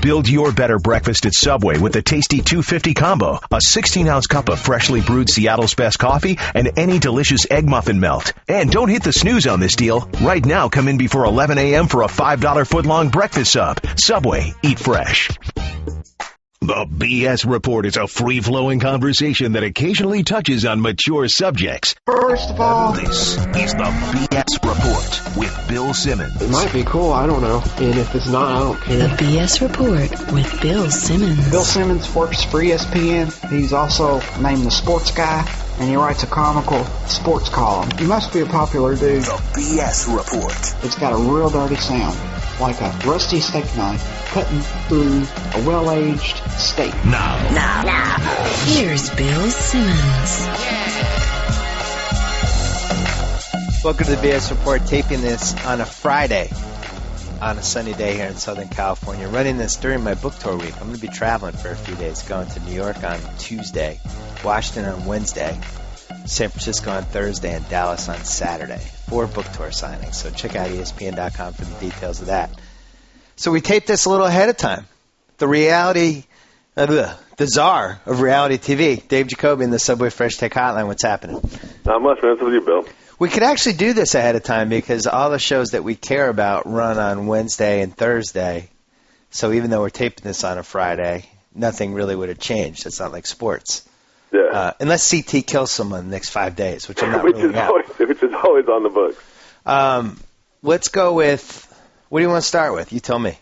Build your better breakfast at Subway with the tasty 250 combo, a 16-ounce cup of freshly brewed Seattle's best coffee, and any delicious egg muffin melt. And don't hit the snooze on this deal. Right now, come in before 11 a.m. for a $5 foot-long breakfast sub. Subway, eat fresh. The BS Report is a free-flowing conversation that occasionally touches on mature subjects. First of all, This is the BS Report with Bill Simmons. it might be cool, I don't know. And if it's not, I don't The care. BS Report with Bill Simmons. Bill Simmons works for ESPN. He's also named the sports guy, and he writes a comical sports column. He must be a popular dude. The BS Report. It's got a real dirty sound, like a rusty steak knife cutting through a well-aged steak. Now. Here's Bill Simmons. Welcome to the BS Report, taping this on a Friday, on a sunny day here in Southern California. Running this during my book tour week. I'm going to be traveling for a few days, going to New York on Tuesday, Washington on Wednesday, San Francisco on Thursday, and Dallas on Saturday. 4 book tour signings, so check out ESPN.com for the details of that. So we taped this a little ahead of time. The czar of reality TV, Dave Jacoby in the Subway Fresh Take Hotline. What's happening? Not much, man. What's with you, Bill? We could actually do this ahead of time because all the shows that we care about run on Wednesday and Thursday. So even though we're taping this on a Friday, nothing really would have changed. It's not like sports. Yeah. Unless CT kills someone in the next 5 days, which I'm not ruling out. Which is always on the books. Let's go with, what do you want to start with? You tell me.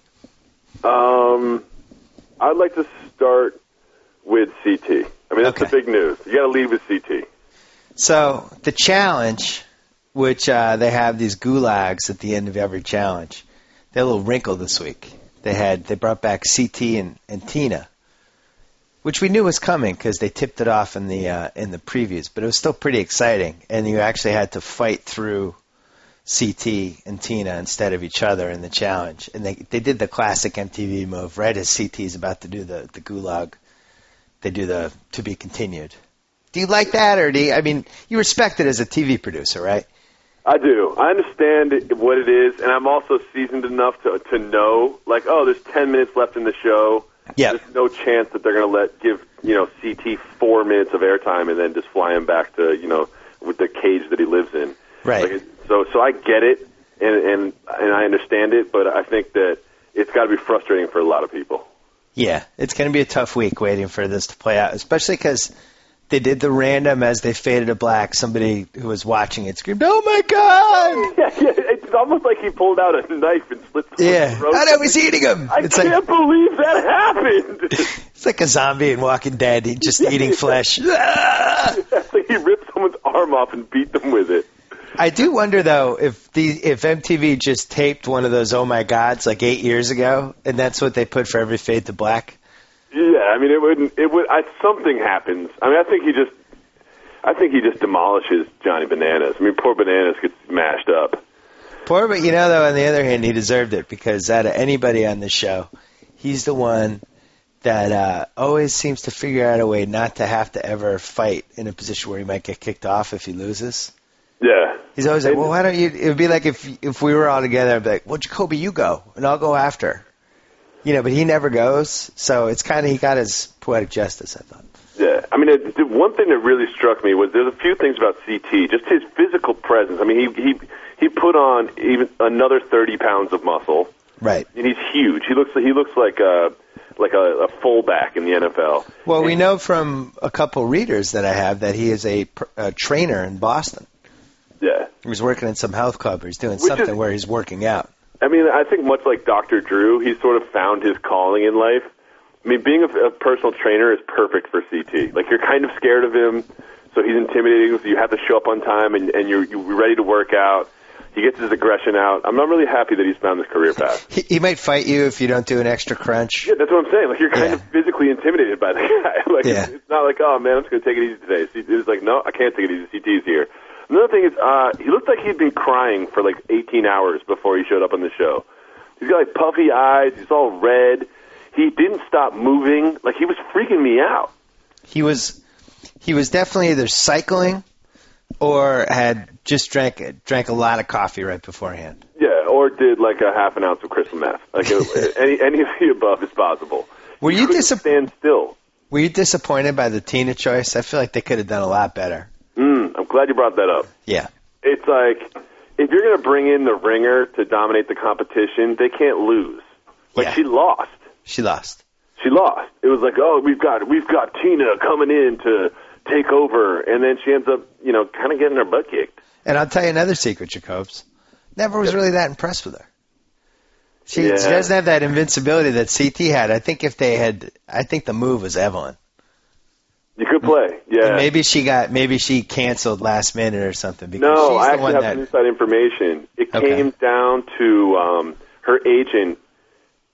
I'd like to start with CT. I mean, that's Okay. the big news. You got to lead with CT. So the challenge, which they have these gulags at the end of every challenge, they had a little wrinkle this week. They brought back CT and Tina, which we knew was coming because they tipped it off in the previews, but it was still pretty exciting. And you actually had to fight through CT and Tina instead of each other in the challenge. And they did the classic MTV move right as CT is about to do the gulag. They do the to be continued. Do you like that, or you respect it as a TV producer, right? I do. I understand what it is, and I'm also seasoned enough to know, like, oh, there's 10 minutes left in the show. Yeah. There's no chance that they're going to give CT 4 minutes of airtime and then just fly him back to, with the cage that he lives in. Right. Like, so I get it, and I understand it, but I think that it's got to be frustrating for a lot of people. Yeah, it's going to be a tough week waiting for this to play out, especially because they did the random as they faded to black. Somebody who was watching it screamed, "Oh my God!" Yeah, it's almost like he pulled out a knife and slit someone's throat. I know he's eating him. I can't believe that happened. It's like a zombie in Walking Dead. He's just eating flesh. It's like he ripped someone's arm off and beat them with it. I do wonder though if MTV just taped one of those "Oh my Gods" like 8 years ago, and that's what they put for every fade to black. Yeah, I mean, it would. Something happens. I mean, I think he just demolishes Johnny Bananas. I mean, poor Bananas gets smashed up. Poor, but though, on the other hand, he deserved it because out of anybody on this show, he's the one that always seems to figure out a way not to have to ever fight in a position where he might get kicked off if he loses. Yeah. He's always like, well, why don't you? It would be like if we were all together, I'd be like, well, Jacoby, you go, and I'll go after. But he never goes, so it's kind of, he got his poetic justice, I thought. Yeah, I mean, the one thing that really struck me was there's a few things about CT, just his physical presence. I mean, he put on even another 30 pounds of muscle. Right. And he's huge. He looks like a fullback in the NFL. Well, we know from a couple readers that I have that he is a trainer in Boston. Yeah. He was working in some health club, or he's doing something where he's working out. I mean, I think much like Dr. Drew, he's sort of found his calling in life. I mean, being a personal trainer is perfect for CT. Like, you're kind of scared of him, so he's intimidating, so you have to show up on time, and you're ready to work out. He gets his aggression out. I'm not really happy that he's found this career path. He might fight you if you don't do an extra crunch. Yeah, that's what I'm saying. Like, you're kind of physically intimidated by the guy. Like, Yeah. it's not like, oh, man, I'm just going to take it easy today. It's like, no, I can't take it easy. CT's here. Another thing is, he looked like he'd been crying for like 18 hours before he showed up on the show. He's got like puffy eyes. He's all red. He didn't stop moving. Like, he was freaking me out. He was definitely either cycling or had just drank a lot of coffee right beforehand. Yeah, or did like a half an ounce of crystal meth. Like any of the above is possible. Were you stand still? Were you disappointed by the Tina choice? I feel like they could have done a lot better. I'm glad you brought that up. Yeah. It's like, if you're going to bring in the ringer to dominate the competition, they can't lose. Like, Yeah. she lost. She lost. She lost. It was like, oh, we've got Tina coming in to take over, and then she ends up, kind of getting her butt kicked. And I'll tell you another secret, Jacobs. Never was really that impressed with her. She doesn't have that invincibility that CT had. I think the move was Evelyn. You could play, yeah. And maybe she canceled last minute or something. Because No, she's I the actually one have that, some inside information. It Okay. came down to her agent.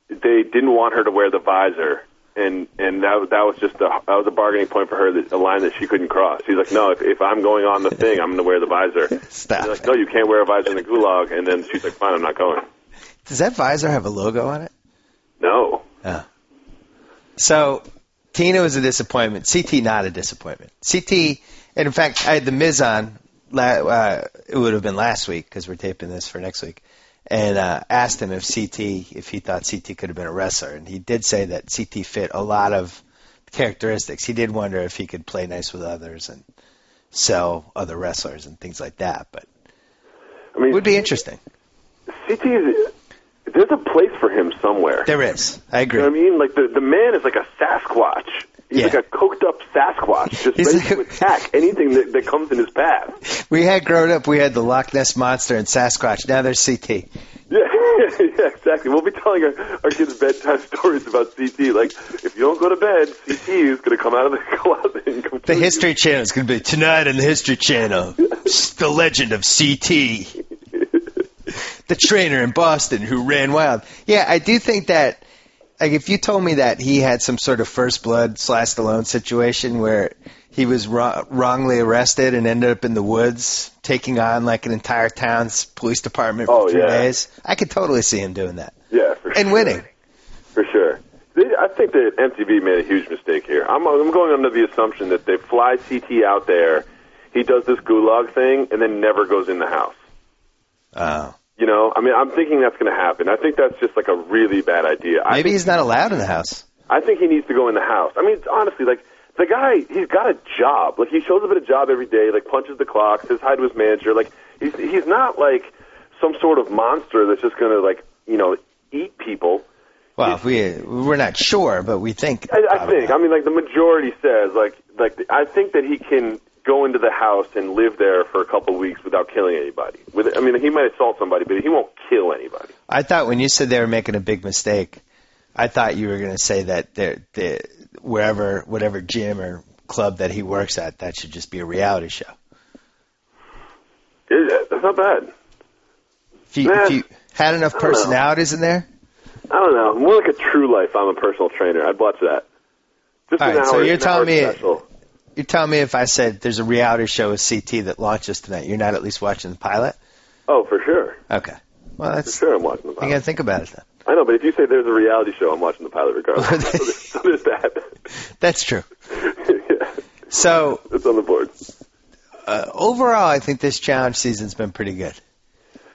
They didn't want her to wear the visor, and that was just that was a bargaining point for her, a line that she couldn't cross. She's like, no, if I'm going on the thing, I'm going to wear the visor. Stop. They're like, no, you can't wear a visor in the gulag. And then she's like, fine, I'm not going. Does that visor have a logo on it? No. Oh. So Tina was a disappointment. CT not a disappointment. CT, and in fact, I had the Miz on. It would have been last week because we're taping this for next week, and asked him if he thought CT could have been a wrestler, and he did say that CT fit a lot of characteristics. He did wonder if he could play nice with others and sell other wrestlers and things like that. But I mean, it would be interesting. There's a place for him somewhere. There is. I agree. You know what I mean? Like, the man is like a Sasquatch. He's like a coked-up Sasquatch, just He's ready to attack anything that comes in his path. We had the Loch Ness Monster and Sasquatch. Now there's CT. Yeah, exactly. We'll be telling our kids bedtime stories about CT. Like, if you don't go to bed, CT is going to come out of the closet and come The History Channel is going to be tonight on the History Channel. The legend of CT. The trainer in Boston who ran wild. Yeah, I do think that, like, if you told me that he had some sort of First Blood / Stallone situation where he was wrongly arrested and ended up in the woods taking on, like, an entire town's police department for 3 days, I could totally see him doing that. Yeah, for sure. And winning. For sure. I think that MTV made a huge mistake here. I'm going under the assumption that they fly CT out there, he does this gulag thing, and then never goes in the house. Oh. I'm thinking that's going to happen. I think that's just like a really bad idea. Maybe he's not allowed in the house. I think he needs to go in the house. I mean, honestly, like, the guy, he's got a job. Like, he shows up at a job every day, like, punches the clock, says hi to his manager. Like, he's not, like, some sort of monster that's just going to, like, eat people. Well, we're not sure, but we think. I think. I mean, like, the majority says, like, I think that he can go into the house and live there for a couple of weeks without killing anybody. He might assault somebody, but he won't kill anybody. I thought when you said they were making a big mistake, I thought you were going to say that whatever gym or club that he works at, that should just be a reality show. That's not bad. If you had enough personalities in there? I don't know. More like a True Life, I'm a personal trainer. I'd watch that. Just all an right, hour, so you're telling me special. You're telling me if I said there's a reality show with CT that launches tonight, you're not at least watching the pilot? Oh, for sure. Okay. Well, For sure I'm watching the pilot. You got to think about it then. I know, but if you say there's a reality show, I'm watching the pilot regardless. so there's that. That's true. Yeah. So it's on the board. Overall, I think this challenge season's been pretty good,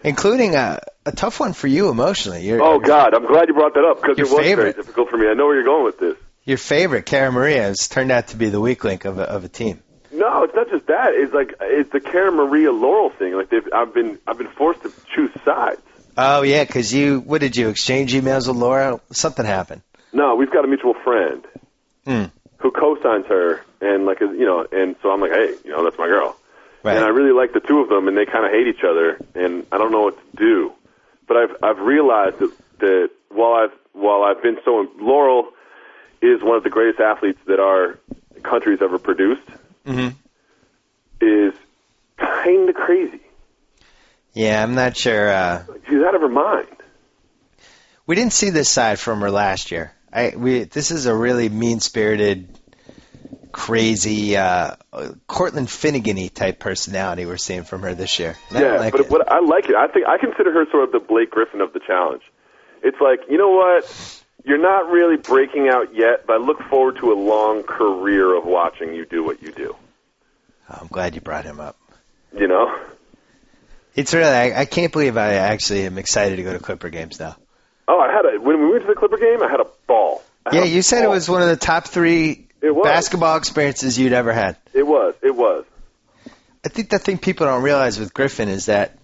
including a tough one for you emotionally. God, I'm glad you brought that up because it was favorite. very difficult for me. I know where you're going with this. Your favorite, Cara Maria, has turned out to be the weak link of a team. No, it's not just that. It's the Cara Maria Laurel thing. Like I've been forced to choose sides. Oh yeah, because what did you exchange emails with Laura? Something happened. No, we've got a mutual friend who co-signs her, and and so I'm like, hey, that's my girl. Right. And I really like the two of them, and they kind of hate each other, and I don't know what to do. But I've realized that while I've been so Laurel is one of the greatest athletes that our country's ever produced, is kind of crazy. Yeah, I'm not sure. She's out of her mind. We didn't see this side from her last year. This is a really mean-spirited, crazy, Cortland Finnegan-y type personality we're seeing from her this year. And I like it. I consider her sort of the Blake Griffin of the challenge. It's like, you know what? You're not really breaking out yet, but I look forward to a long career of watching you do what you do. I'm glad you brought him up. It's really, I can't believe I actually am excited to go to Clipper games now. Oh, when we went to the Clipper game, I had a ball. Yeah, you said it was one of the top 3 basketball experiences you'd ever had. It was. I think the thing people don't realize with Griffin is that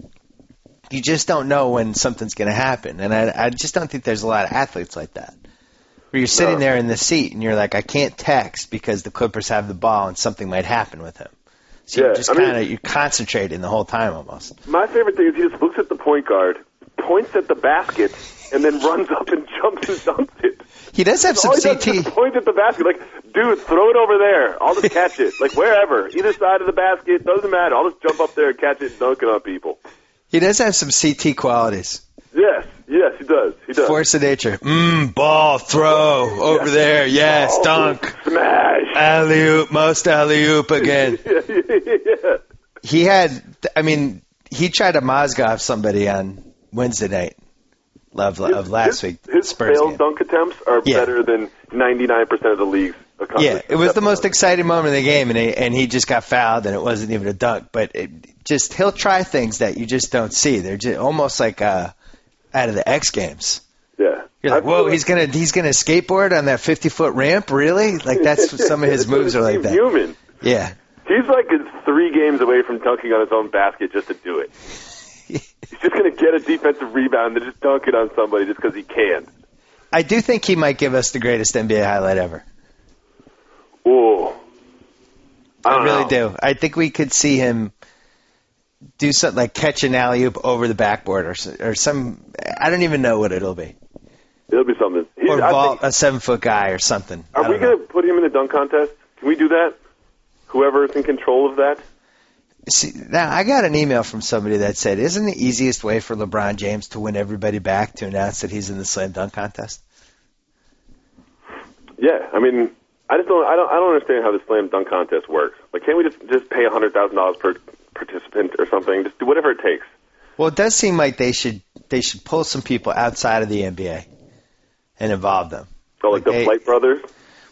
you just don't know when something's going to happen. And I just don't think there's a lot of athletes like that. Where you're sitting there in the seat and you're like, I can't text because the Clippers have the ball and something might happen with him. So you're just you're concentrating the whole time almost. My favorite thing is he just looks at the point guard, points at the basket, and then runs up and jumps and dunks it. He does have some CT. He just point at the basket, like, dude, throw it over there. I'll just catch it. Like, wherever. Either side of the basket, doesn't matter. I'll just jump up there and catch it and dunk it on people. He does have some CT qualities. Yes, he does. Force of nature. Ball, throw, over there, yes, dunk. Smash. Alley-oop, most alley-oop again. Yeah. He tried to Mozgov somebody on Wednesday night of last week. His Spurs failed game. dunk attempts are better than 99% of the league's accomplishments. Yeah, it was the most exciting moment of the game, and he just got fouled, and it wasn't even a dunk. But he'll try things that you just don't see. They're just almost like out of the X Games. Yeah. You're like, whoa, he's gonna skateboard on that 50-foot ramp, really? Like that's what some of his moves are like that. Human. Yeah. He's like 3 games away from dunking on his own basket just to do it. He's just going to get a defensive rebound and just dunk it on somebody just because he can. I do think he might give us the greatest NBA highlight ever. Ooh. I really do. I think we could see him do something like catch an alley-oop over the backboard or some – I don't even know what it'll be. It'll be something. Or vault a 7-foot guy or something. Are we going to put him in the dunk contest? Can we do that? Whoever's in control of that? See, now, I got an email from somebody that said, isn't the easiest way for LeBron James to win everybody back to announce that he's in the slam dunk contest? Yeah, I mean, I don't understand how the slam dunk contest works. Like, can't we just pay $100,000 per participant or something? Just do whatever it takes. Well, it does seem like they should pull some people outside of the NBA and involve them. So, like the Flight Brothers?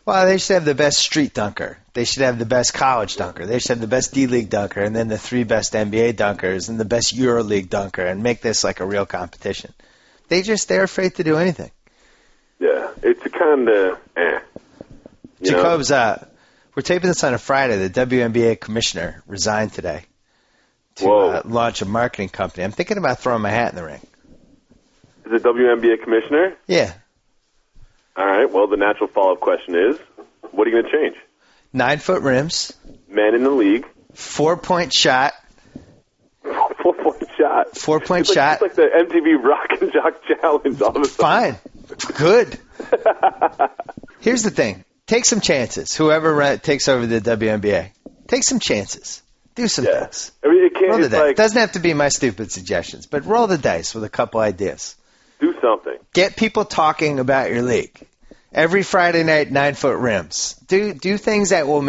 Well, they should have the best street dunker. They should have the best college dunker. They should have the best D-League dunker, and then the 3 best NBA dunkers, and the best EuroLeague dunker, and make this like a real competition. They're afraid to do anything. Yeah, it's kind of Jacobs, we're taping this on a Friday. The WNBA commissioner resigned today to launch a marketing company. I'm thinking about throwing my hat in the ring. Is the WNBA commissioner? Yeah. All right, well, the natural follow-up question is, what are you going to change? 9-foot rims. Men in the league. 4-point shot. 4-point shot. 4-point shot. It's like the MTV Rock and Jock Challenge all of a sudden. Fine. Good. Here's the thing. Take some chances. Whoever takes over the WNBA. Take some chances. Do some things. I mean, roll the dice. It doesn't have to be my stupid suggestions, but roll the dice with a couple ideas. Do something. Get people talking about your league. Every Friday night, 9-foot rims. Do things that will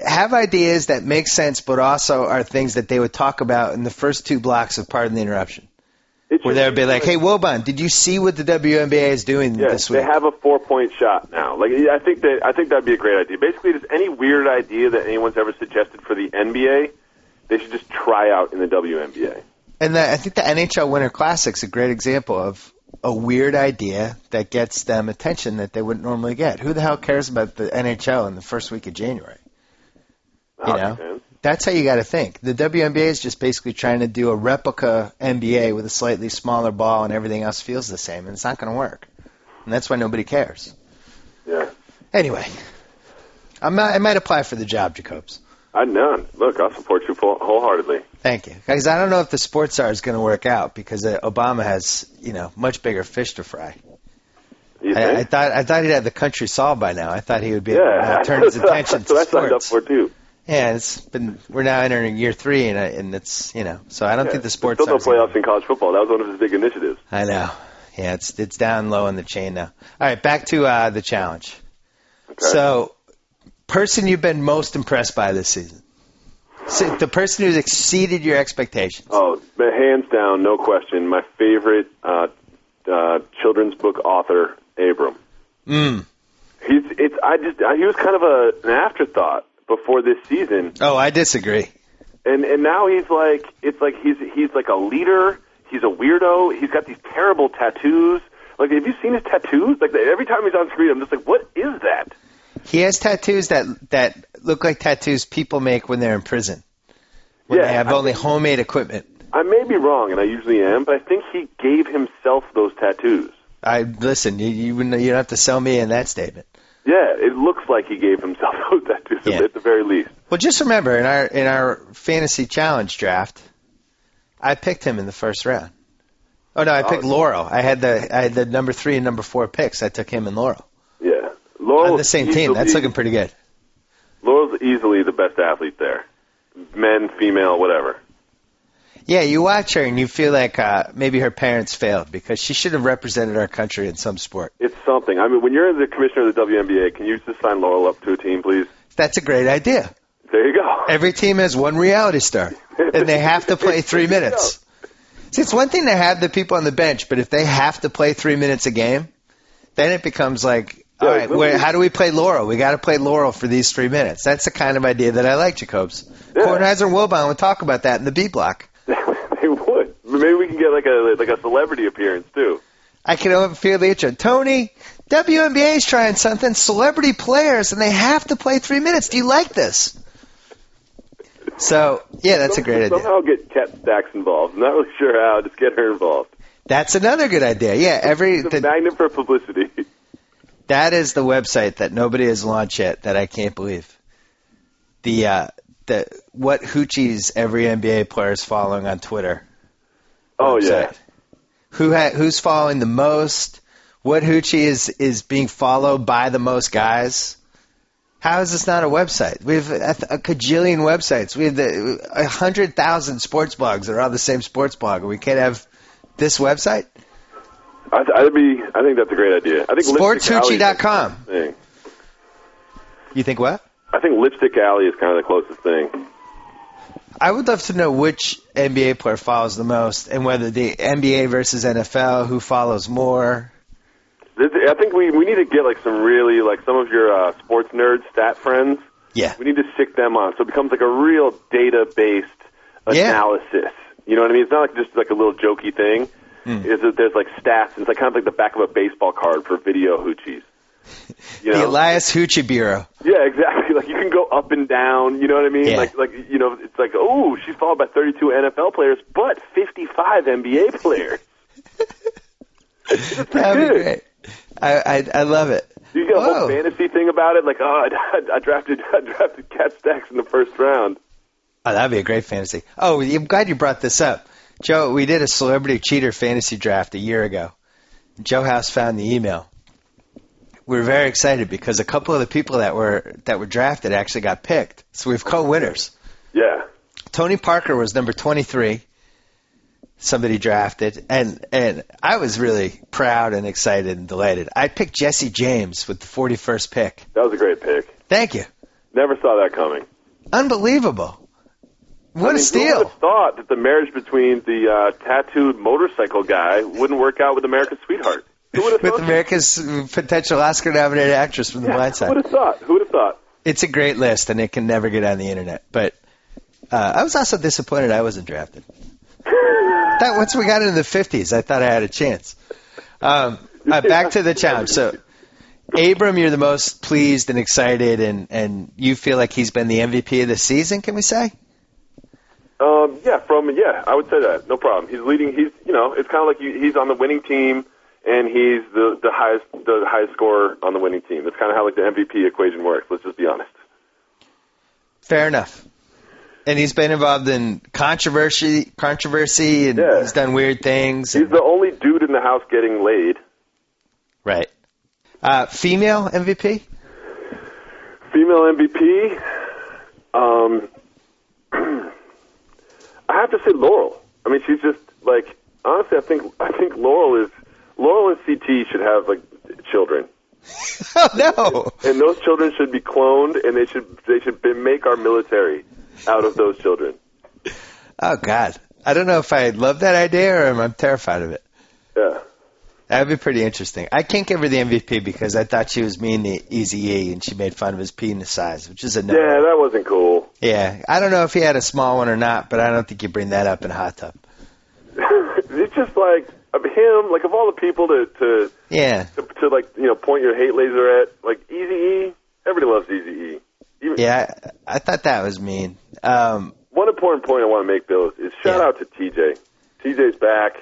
have ideas that make sense, but also are things that they would talk about in the first 2 blocks of Pardon the Interruption. Where they would be like, hey, Wilbon, did you see what the WNBA is doing this week? They have a 4-point shot now. Like I think that'd be a great idea. Basically, just any weird idea that anyone's ever suggested for the NBA, they should just try out in the WNBA. And I think the NHL Winter Classic's a great example of a weird idea that gets them attention that they wouldn't normally get. Who the hell cares about the NHL in the first week of January? You know? That's how you got to think. The WNBA is just basically trying to do a replica NBA with a slightly smaller ball and everything else feels the same, and it's not going to work. And that's why nobody cares. Yeah. Anyway, I might apply for the job, Jacobs. Look, I'll support you wholeheartedly. Thank you. Because I don't know if the sports czar is going to work out because Obama has, much bigger fish to fry. I thought he'd have the country solved by now. I thought he would be able to turn his attention to sports. That's what I signed up for, too. Yeah, we're now entering year 3, and it's, so I don't think the sports still no playoffs in college football. That was one of his big initiatives. I know. Yeah, it's down low in the chain now. All right, back to the challenge. Okay. So, person you've been most impressed by this season? So, the person who's exceeded your expectations. Oh, hands down, no question. My favorite children's book author, Abram. He was kind of an afterthought before this season. Oh, I disagree. And now he's like, it's like he's like a leader. He's a weirdo. He's got these terrible tattoos. Like, have you seen his tattoos? Like, every time he's on screen, I'm just like, what is that? He has tattoos that look like tattoos people make when they're in prison. When they have only homemade equipment. I may be wrong, and I usually am, but I think he gave himself those tattoos. Listen, you don't have to sell me in that statement. Yeah, it looks like he gave himself those tattoos at the very least. Well, just remember, in our fantasy challenge draft, I picked him in the first round. Oh no, I picked Laurel. I had the number 3 and number 4 picks. I took him and Laurel. Yeah, Laurel's on the same team. That's looking pretty good. Laurel's easily the best athlete there, men, female, whatever. Yeah, you watch her and you feel like maybe her parents failed because she should have represented our country in some sport. It's something. I mean, when you're the commissioner of the WNBA, can you just sign Laurel up to a team, please? That's a great idea. There you go. Every team has one reality star, and they have to play 3 minutes. See, it's one thing to have the people on the bench, but if they have to play 3 minutes a game, then it becomes like, all right, how do we play Laurel? We got to play Laurel for these 3 minutes. That's the kind of idea that I like, Jacobs. Yeah. Kornheiser and Wilbon would talk about that in the B block. They would. Maybe we can get like a celebrity appearance too. I can feel the intro. Tony, WNBA is trying something. Celebrity players, and they have to play 3 minutes. Do you like this? So, yeah, that's a great idea. Somehow get Kat Stacks involved. I'm not really sure how. Just get her involved. That's another good idea. Yeah, the magnet for publicity. That is the website that nobody has launched yet that I can't believe. The what hoochies every NBA player is following on Twitter. Oh, website. Yeah. Who's following the most? What hoochie is being followed by the most guys? How is this not a website? We have a cajillion websites. We have 100,000 sports blogs that are all the same sports blog, and we can't have this website? I think that's a great idea. I think SportsHoochie.com. You think what? I think Lipstick Alley is kind of the closest thing. I would love to know which NBA player follows the most, and whether the NBA versus NFL, who follows more. I think we need to get like some really some of your sports nerd stat friends. Yeah. We need to stick them on, so it becomes like a real data-based analysis. Yeah. You know what I mean? It's not just like a little jokey thing. Is that there's like stats, and it's like kind of like the back of a baseball card for video hoochies. You know? The Elias Hoochie Bureau. Yeah, exactly. Like you can go up and down. You know what I mean? Yeah. Like you know, it's like she's followed by 32 NFL players, but 55 NBA players. That'd be great. I love it. You get a whole fantasy thing about it, like I drafted Kat Stacks in the first round. Oh, that'd be a great fantasy. Oh, I'm glad you brought this up, Joe. We did a celebrity cheater fantasy draft a year ago. Joe House found the email. We were very excited because a couple of the people that were drafted actually got picked. So we've co-winners. Yeah. Tony Parker was number 23. Somebody drafted, and I was really proud and excited and delighted. I picked Jesse James with the 41st pick. That was a great pick. Thank you. Never saw that coming. Unbelievable. What a steal. Who would have thought that the marriage between the tattooed motorcycle guy wouldn't work out with America's Sweetheart? Who would have thought? With America's potential Oscar-nominated actress from The Blind Side. Who would have thought? Who would have thought? It's a great list, and it can never get on the internet. But I was also disappointed I wasn't drafted. Once we got into the 50s, I thought I had a chance. Back to the challenge. So, Abram, you're the most pleased and excited, and you feel like he's been the MVP of the season, can we say? I would say that. No problem. He's leading. It's kind of like he's on the winning team, and he's the highest scorer on the winning team. That's kind of how like the MVP equation works. Let's just be honest. Fair enough. And he's been involved in controversy, and he's done weird things. He's the only dude in the house getting laid. Right. Female MVP? Female MVP? I have to say Laurel. I mean, she's just like, honestly, I think Laurel and CT should have like children. Oh no! And those children should be cloned, and they should make our military out of those children. Oh, God. I don't know if I love that idea or I'm terrified of it. Yeah. That would be pretty interesting. I can't give her the MVP because I thought she was mean to Eazy-E and she made fun of his penis size, which is a no. Yeah, that wasn't cool. Yeah, I don't know if he had a small one or not, but I don't think you bring that up in a hot tub. It's just like of him, like of all the people to like point your hate laser at, like Eazy-E. Everybody loves Eazy-E. Yeah, I thought that was mean. One important point I want to make, Bill, is shout out to TJ. TJ's back.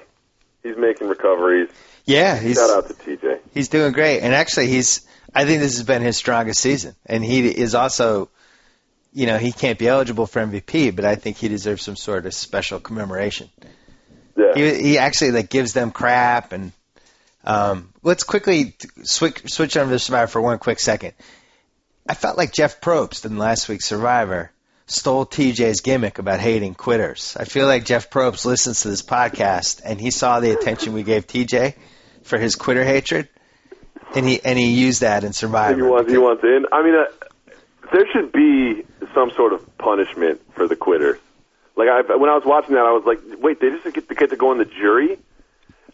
He's making recoveries. Yeah, shout out to TJ. He's doing great, and actually, I think this has been his strongest season, and he is also, he can't be eligible for MVP, but I think he deserves some sort of special commemoration. Yeah. He actually gives them crap, and let's quickly switch over to Survivor for one quick second. I felt like Jeff Probst in last week's Survivor stole TJ's gimmick about hating quitters. I feel like Jeff Probst listens to this podcast, and he saw the attention we gave TJ for his quitter hatred, and he used that in Survivor. He wants in. I mean, there should be some sort of punishment for the quitters. Like when I was watching that, I was like, wait, they just get to go on the jury?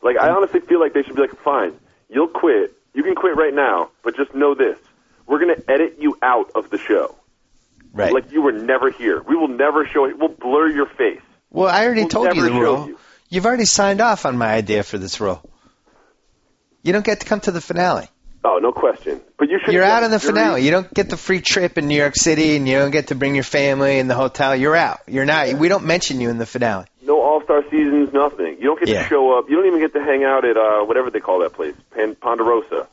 Like, I honestly feel like they should be like, fine, you'll quit. You can quit right now, but just know this. We're going to edit you out of the show. Right. Like you were never here. We will never show you. We'll blur your face. Well, I already told you the rule. You. You've already signed off on my idea for this rule. You don't get to come to the finale. Oh, no question. But you're out of the finale. You don't get the free trip in New York City, and you don't get to bring your family in the hotel. You're out. You're not. We don't mention you in the finale. No All-Star seasons, nothing. You don't get to show up. You don't even get to hang out at whatever they call that place, Ponderosa.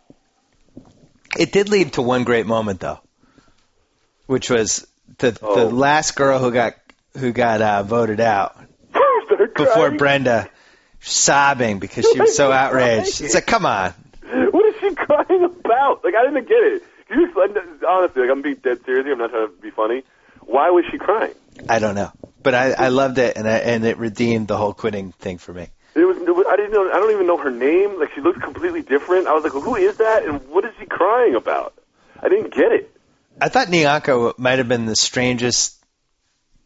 It did lead to one great moment, though, which was the last girl who got voted out before Brenda, sobbing because she was so outraged. It's like, come on. What is she crying about? Like, I didn't get it. Honestly, I'm being dead serious here. I'm not trying to be funny. Why was she crying? I don't know, but I loved it, and it redeemed the whole quitting thing for me. I didn't know. I don't even know her name. Like, she looks completely different. I was like, well, who is that, and what is she crying about? I didn't get it. I thought Nyaka might have been the strangest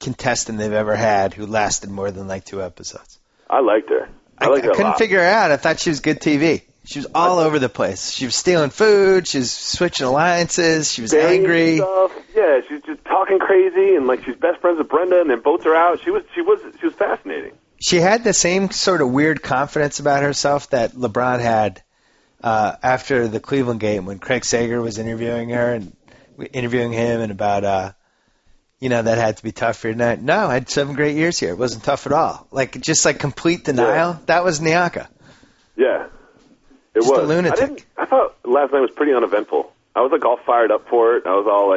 contestant they've ever had who lasted more than 2 episodes. I liked her. I couldn't figure her out. I thought she was good TV. She was all over the place. She was stealing food. She was switching alliances. She was angry. Stuff. Yeah, she's just talking crazy, and she's best friends with Brenda, and then votes her out. She was fascinating. She had the same sort of weird confidence about herself that LeBron had after the Cleveland game when Craig Sager was interviewing him and about that had to be tough for you. No, I had 7 great years here. It wasn't tough at all. Complete denial. Yeah. That was Nyaka. Yeah, it just was. A lunatic. I thought last night was pretty uneventful. I was all fired up for it. I was all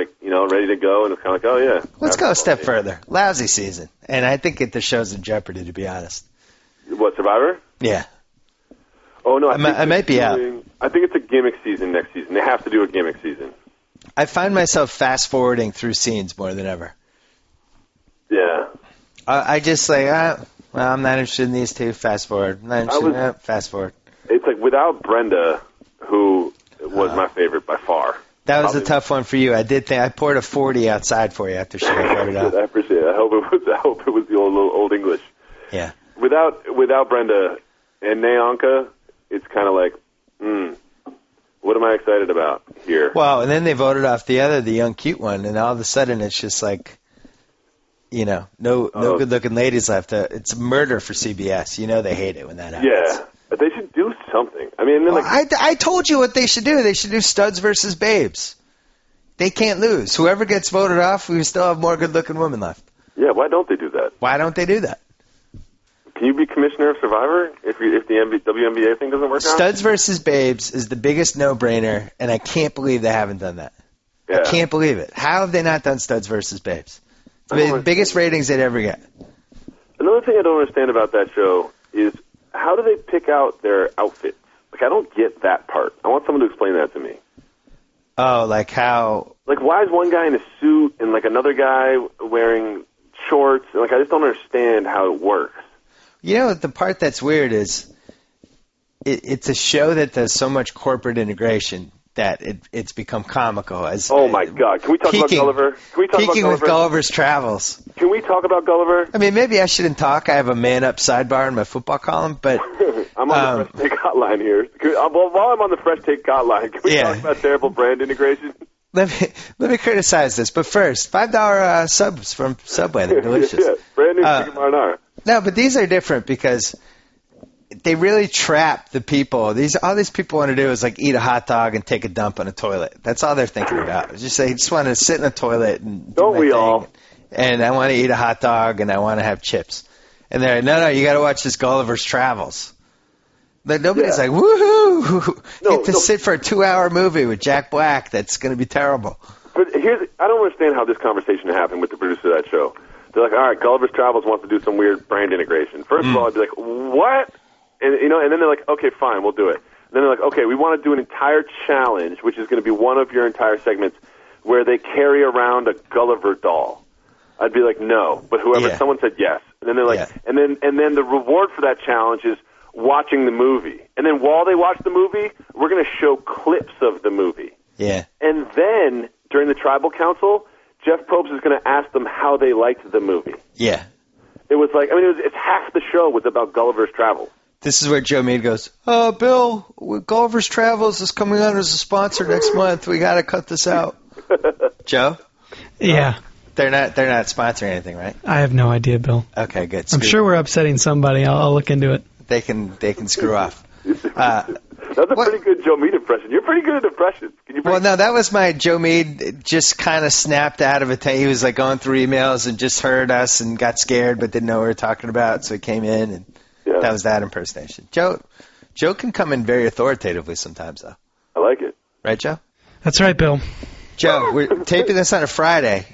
ready to go, and it's kind of oh yeah. Let's go a step further. Lousy season, and I think the show's in jeopardy, to be honest. What, Survivor? Yeah. Oh no, I might be out. I think it's a gimmick season next season. They have to do a gimmick season. I find myself fast forwarding through scenes more than ever. Yeah. I just I'm not interested in these two. Fast forward. Fast forward. It's like without Brenda, who was my favorite by far. That was a tough one for you. I did think I poured a 40 outside for you after she got voted out. I appreciate it. I hope it was the old English. Yeah. Without Brenda and Nyanka, it's kind of like, what am I excited about here? Well, and then they voted off the young cute one, and all of a sudden it's just no good-looking ladies left. It's murder for CBS. They hate it when that happens. Yeah. But they should do something. I mean, I told you what they should do. They should do studs versus babes. They can't lose. Whoever gets voted off, we still have more good-looking women left. Yeah, why don't they do that? Why don't they do that? Can you be commissioner of Survivor if the WNBA thing doesn't work out? Studs versus babes is the biggest no-brainer, and I can't believe they haven't done that. Yeah. I can't believe it. How have they not done studs versus babes? It's the biggest ratings they'd ever get. Another thing I don't understand about that show is how do they pick out their outfits? I don't get that part. I want someone to explain that to me. Oh, how? Why is one guy in a suit and another guy wearing shorts? I just don't understand how it works. The part that's weird is it's a show that does so much corporate integration that it's become comical. Oh my God! Can we talk about Gulliver? Peaking with Gulliver's Travels. Can we talk about Gulliver? I mean, maybe I shouldn't talk. I have a man-up sidebar in my football column, but I'm on the Fresh Take Hotline here. While I'm on the Fresh Take Hotline, can we talk about terrible brand integration? Let me criticize this, but first, $5 subs from Subway. They're delicious. Yeah, brand new chicken marinara. No, but these are different because they really trap the people. All these people want to do is like eat a hot dog and take a dump on a toilet. That's all they're thinking about. They just want to sit in a toilet and don't we all? And I want to eat a hot dog and I want to have chips. And they're like, no, you got to watch this Gulliver's Travels. Like, nobody's like, woohoo! Get to sit for a 2-hour movie with Jack Black. That's going to be terrible. But I don't understand how this conversation happened with the producer of that show. They're like, all right, Gulliver's Travels wants to do some weird brand integration. First of all, I'd be like, what? And and then they're like, okay, fine, we'll do it. And then they're like, okay, we want to do an entire challenge, which is going to be one of your entire segments, where they carry around a Gulliver doll. I'd be like, no, but someone said yes. And then they're like, and then the reward for that challenge is watching the movie. And then while they watch the movie, we're going to show clips of the movie. Yeah. And then during the tribal council, Jeff Probst is going to ask them how they liked the movie. Yeah. It was like, it's half the show was about Gulliver's Travels. This is where Joe Mead goes, oh, Bill, Gulliver's Travels is coming on as a sponsor next month. We got to cut this out. Joe? Yeah. They're not sponsoring anything, right? I have no idea, Bill. Okay, good. I'm sure we're upsetting somebody. I'll look into it. They can screw off. That's a pretty good Joe Mead impression. You're pretty good at impressions. Well, no, that was my Joe Mead. Just kind of snapped out of it. He was like going through emails and just heard us and got scared, but didn't know what we were talking about, so he came in and that was that impersonation. Joe can come in very authoritatively sometimes, though. I like it. Right, Joe? That's right, Bill. Joe, we're taping this on a Friday,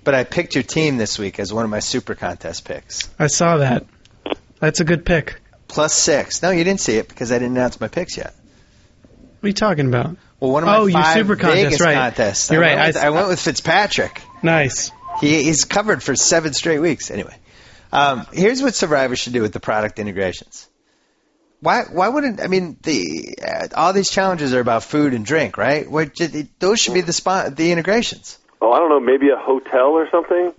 but I picked your team this week as one of my super contest picks. I saw that. That's a good pick. +6. No, you didn't see it because I didn't announce my picks yet. What are you talking about? Well, one of my your 5 super contest, Vegas right. contests. You're right. I went with Fitzpatrick. Nice. He's covered for 7 straight weeks. Anyway, here's what Survivor should do with the product integrations. Why wouldn't all these challenges are about food and drink, right? Those should be the integrations. Oh, I don't know, maybe a hotel or something.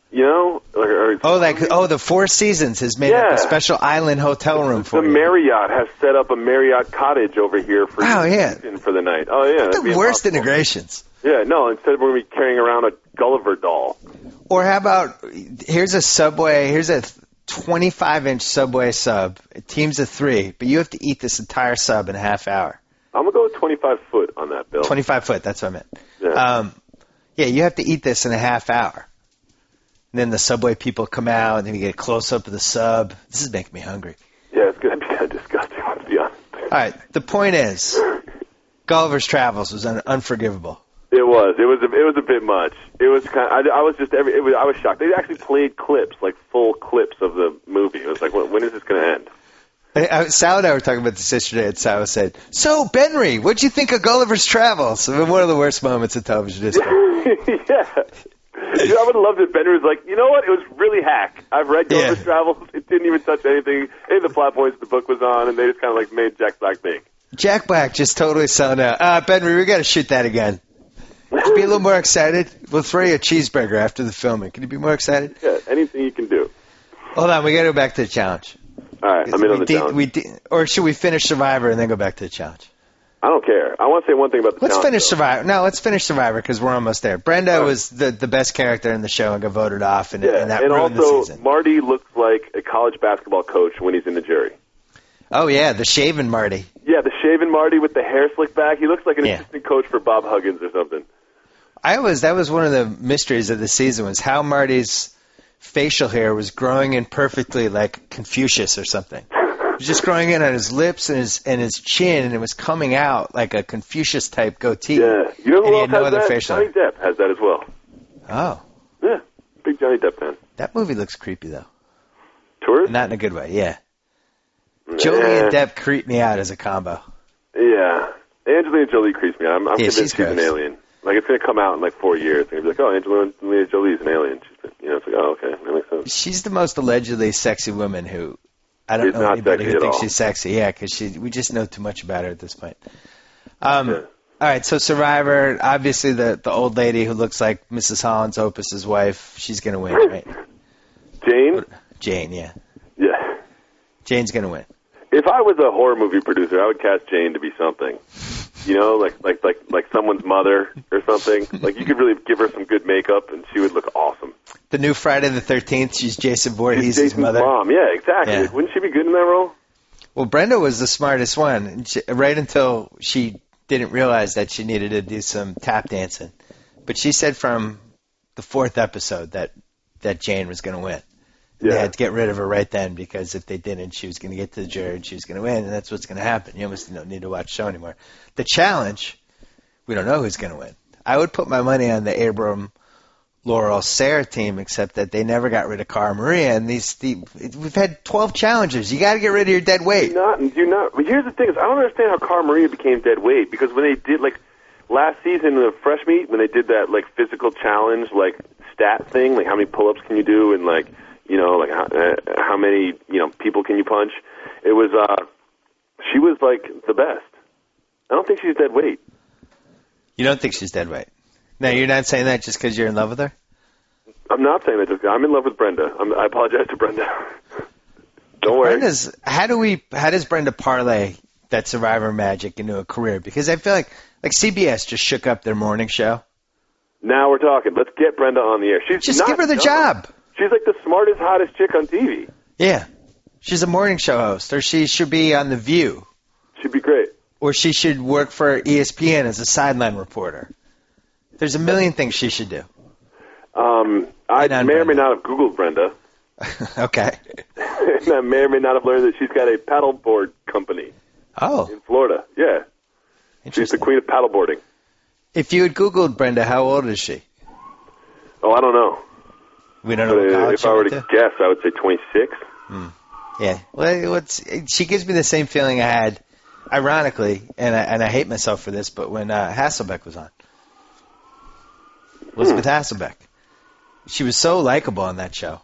You know, the Four Seasons has made up a special island hotel room for you. The Marriott has set up a Marriott cottage over here for for the night. Oh yeah, that's the worst integrations. Yeah, no. Instead, we're going to be carrying around a Gulliver doll. Or how about here's a 25-inch Subway sub, teams of 3, but you have to eat this entire sub in a half hour. I'm going to go with 25 foot on that, Bill. 25 foot, that's what I meant. Yeah. You have to eat this in a half hour. And then the Subway people come out, and then you get a close-up of the sub. This is making me hungry. Yeah, it's going to be kind of disgusting, to be honest. All right, the point is, Gulliver's Travels was unforgivable. It was a bit much. It was kind of, I was shocked. They actually played clips, like full clips of the movie. It was like, when is this going to end? Sal and I were talking about this yesterday, and Sal said, "So, Benry, what'd you think of Gulliver's Travels?" I mean, one of the worst moments in television history. Yeah. Dude, I would have loved it. Benry was like, you know what? It was really hack. I've read Gulliver's Travels. It didn't even touch anything. Any of the plot points the book was on, and they just kind of like made Jack Black big. Jack Black just totally selling out. Benry, we got to shoot that again. Can you be a little more excited? We'll throw you a cheeseburger after the filming. Can you be more excited? Yeah, anything you can do. Hold on, we got to go back to the challenge. All right, I'm in on the challenge. Or should we finish Survivor and then go back to the challenge? I don't care. I want to say one thing about the challenge. Let's finish Survivor. No, let's finish Survivor because we're almost there. Brenda was the best character in the show and got voted off, and that ruined the season. And also, Marty looks like a college basketball coach when he's in the jury. Oh, yeah, the shaven Marty. Yeah, the shaven Marty with the hair slicked back. He looks like an assistant coach for Bob Huggins or something. That was one of the mysteries of the season was how Marty's facial hair was growing in perfectly like Confucius or something. It was just growing in on his lips and his chin, and it was coming out like a Confucius-type goatee. Yeah. You know who else has that? Facial Johnny Depp has that as well. Oh. Yeah, big Johnny Depp fan. That movie looks creepy, though. Tourist? Not in a good way, yeah. Jolie and Depp creep me out as a combo. Yeah. Angelina Jolie creeps me out. I'm convinced she's an alien. Like, it's going to come out in like 4 years. They're going to be like, oh, Angelina Jolie's an alien. It's like, oh, okay, that makes sense. She's the most allegedly sexy woman who, I don't know anybody who thinks she's sexy. Yeah, because we just know too much about her at this point. All right, so Survivor, obviously the old lady who looks like Mrs. Holland's Opus's wife, she's going to win, right? Jane? Jane, yeah. Yeah. Jane's going to win. If I was a horror movie producer, I would cast Jane to be something. You know, like someone's mother or something. Like, you could really give her some good makeup, and she would look awesome. The new Friday the 13th, she's Jason Voorhees' She's Jason's mother. mom, yeah, exactly. Yeah. Like, wouldn't she be good in that role? Well, Brenda was the smartest one, and right until she didn't realize that she needed to do some tap dancing. But she said from the 4th episode that Jane was going to win. Yeah. They had to get rid of her right then, because if they didn't, she was going to get to the jury and she was going to win, and that's what's going to happen. You almost don't need to watch the show anymore. The challenge, we don't know who's going to win. I would put my money on the Abram, Laurel, Sarah team, except that they never got rid of Cara Maria, and we've had 12 challengers. You got to get rid of your dead weight. Do not. But here's the thing: is I don't understand how Cara Maria became dead weight, because when they did last season in the fresh meet, when they did that physical challenge stat thing, how many pull-ups can you do, and how many people can you punch? It was she was the best. I don't think she's dead weight. You don't think she's dead weight? No, you're not saying that just because you're in love with her? I'm not saying that. I'm in love with Brenda. I apologize to Brenda. Don't worry. How does Brenda parlay that Survivor magic into a career? Because I feel like CBS just shook up their morning show. Now we're talking. Let's get Brenda on the air. Just give her the job. She's the smartest, hottest chick on TV. Yeah. She's a morning show host, or she should be on The View. She'd be great. Or she should work for ESPN as a sideline reporter. There's a million things she should do. I may or may not have Googled Brenda. Okay. And I may or may not have learned that she's got a paddleboard company. Oh. In Florida, yeah. She's the queen of paddleboarding. If you had Googled Brenda, how old is she? Oh, I don't know. We don't know what college if I were to guess, I would say 26. Yeah. Well, she gives me the same feeling I had, ironically, and I hate myself for this, but when Hasselbeck was on. Elizabeth Hasselbeck. She was so likable on that show.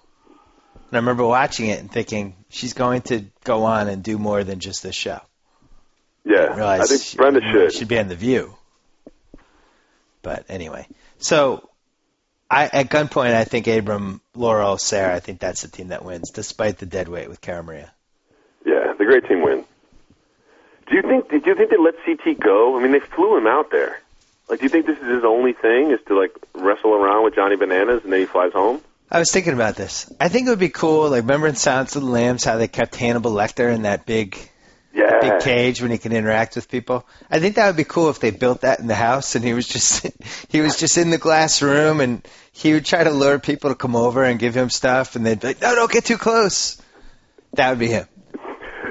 And I remember watching it and thinking, she's going to go on and do more than just this show. Yeah, I think Brenda should. She'd be on The View. But anyway. So, at gunpoint, I think Abram, Laurel, Sarah, I think that's the team that wins, despite the dead weight with Cara Maria. Yeah, the great team wins. Do you think they let CT go? I mean, they flew him out there. Do you think this is his only thing, is to, wrestle around with Johnny Bananas and then he flies home? I was thinking about this. I think it would be cool, remember in Silence of the Lambs how they kept Hannibal Lecter in that big cage when he can interact with people? I think that would be cool if they built that in the house and he was just in the glass room and he would try to lure people to come over and give him stuff and they'd be like, no, don't get too close. That would be him.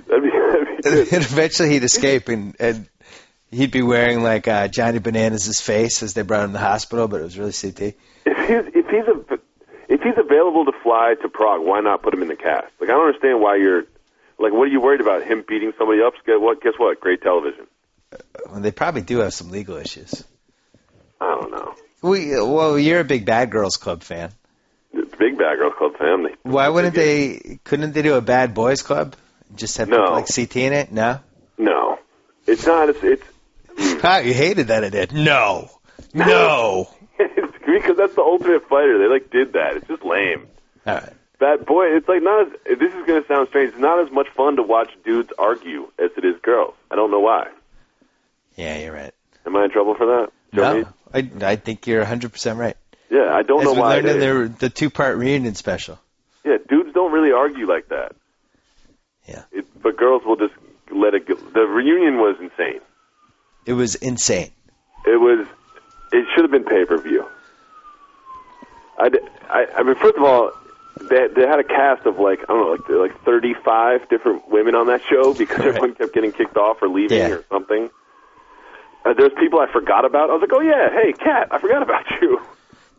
That'd be good. And eventually he'd escape and he'd be wearing Johnny Bananas' face as they brought him to the hospital, but it was really CT. If he's available to fly to Prague, why not put him in the cast? I don't understand why you're what are you worried about? Him beating somebody up? Guess what? Great television. Well, they probably do have some legal issues. I don't know. Well, you're a big Bad Girls Club fan. Big Bad Girls Club fan. Why wouldn't they? Couldn't they do a Bad Boys Club? Just have people like CT in it? No. No, it's not. It's. You hated that I did. No. Because that's the Ultimate Fighter. They did that. It's just lame. All right. That boy, it's not as. This is going to sound strange. It's not as much fun to watch dudes argue as it is girls. I don't know why. Yeah, you're right. Am I in trouble for that? No, I think you're 100% right. Yeah, I don't know why. As we learned in the 2-part reunion special. Yeah, dudes don't really argue like that. Yeah. But girls will just let it go. The reunion was insane. It was insane. It should have been pay-per-view. I mean, first of all, they had a cast of 35 different women on that show because everyone kept getting kicked off or leaving or something. There's people I forgot about. I was like, oh yeah, hey, Kat, I forgot about you.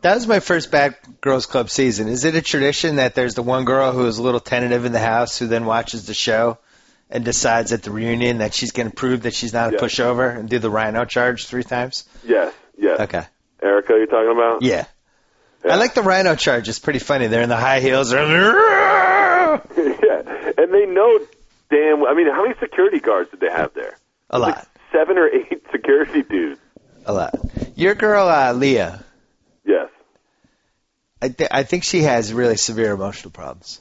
That was my first Bad Girls Club season. Is it a tradition that there's the one girl who is a little tentative in the house who then watches the show and decides at the reunion that she's going to prove that she's not a pushover and do the rhino charge 3 times? Yes. Okay. Erica, you're talking about? Yeah. I like the rhino charge. It's pretty funny. They're in the high heels. Yeah, and they know damn. I mean, how many security guards did they have there? A lot. 7 or 8 security dudes. A lot. Your girl, Leah. Yes. I think she has really severe emotional problems.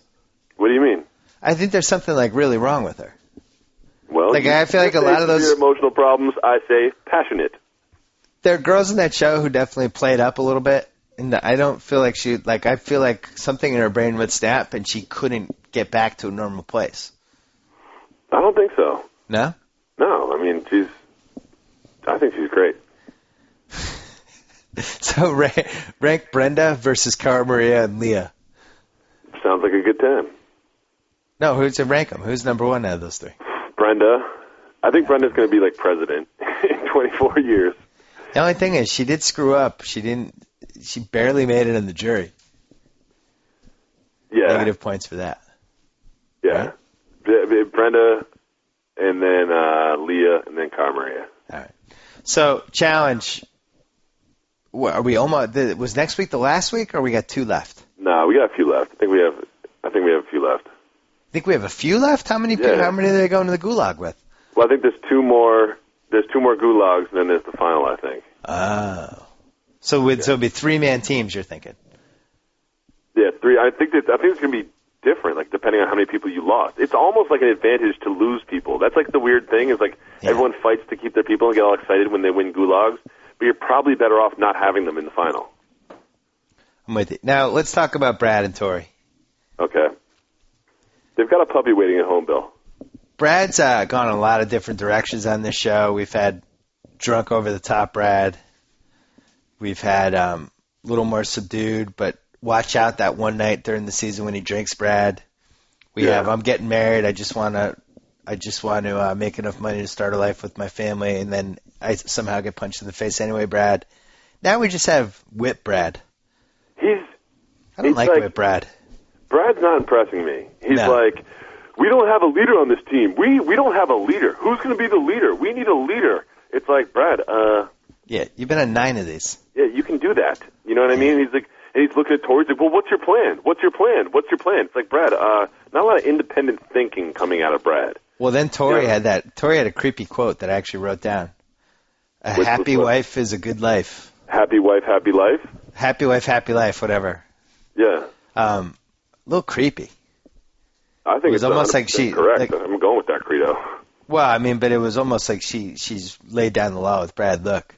What do you mean? I think there's something really wrong with her. Well, Like, I feel like a lot of those- severe emotional problems, I say passionate. There are girls in that show who definitely played up a little bit, and I don't feel like I feel like something in her brain would snap and she couldn't get back to a normal place. I don't think so. No? No, I mean, I think she's great. So rank Brenda versus Cara Maria and Leah. Sounds like a good time. No, who's to rank them? Who's number one out of those three? Brenda. I think Brenda's going to be like president in 24 years. The only thing is, she did screw up. She barely made it in the jury. Yeah. Negative points for that. Yeah. Brenda, and then Leah, and then Cara Maria. All right. So, challenge. What, are we almost? Was next week the last week, or we got two left? No, we got a few left. I think we have a few left. Think we have a few left? How many? Yeah. How many are they going to the gulag with? Well, I think there's two more. There's two more gulags, and then there's the final, I think. Oh. So it'd be 3-man teams, you're thinking? Yeah, three. I think it's going to be different, like depending on how many people you lost. It's almost like an advantage to lose people. That's like the weird thing is like everyone fights to keep their people and get all excited when they win gulags, but you're probably better off not having them in the final. I'm with you. Now, let's talk about Brad and Tori. Okay. They've got a puppy waiting at home, Bill. Brad's gone in a lot of different directions on this show. We've had drunk over the top Brad. We've had a little more subdued, but watch out that one night during the season when he drinks Brad. We have I'm getting married. I just want to make enough money to start a life with my family, and then I somehow get punched in the face anyway, Brad. Now we just have Whip Brad. I don't like Whip Brad. Brad's not impressing me. He's No. like, we don't have a leader on this team. We don't have a leader. Who's going to be the leader? We need a leader. It's like, Brad, Yeah, you've been on 9 of these. yeah, you can do that. You know what I mean? He's like, and he's looking at Tori. He's like, well, what's your plan? What's your plan? What's your plan? It's like, Brad, not a lot of independent thinking coming out of Brad. Well, then Tori had that. Tori had a creepy quote that I actually wrote down. A Which happy was what? wife is a good life. Happy wife, happy life? Happy wife, happy life, whatever. Yeah. A little creepy. I think It was it's almost like 100% she- correct. like- I'm going with that credo. Well, I mean, but it was almost like she's laid down the law with Brad. Look,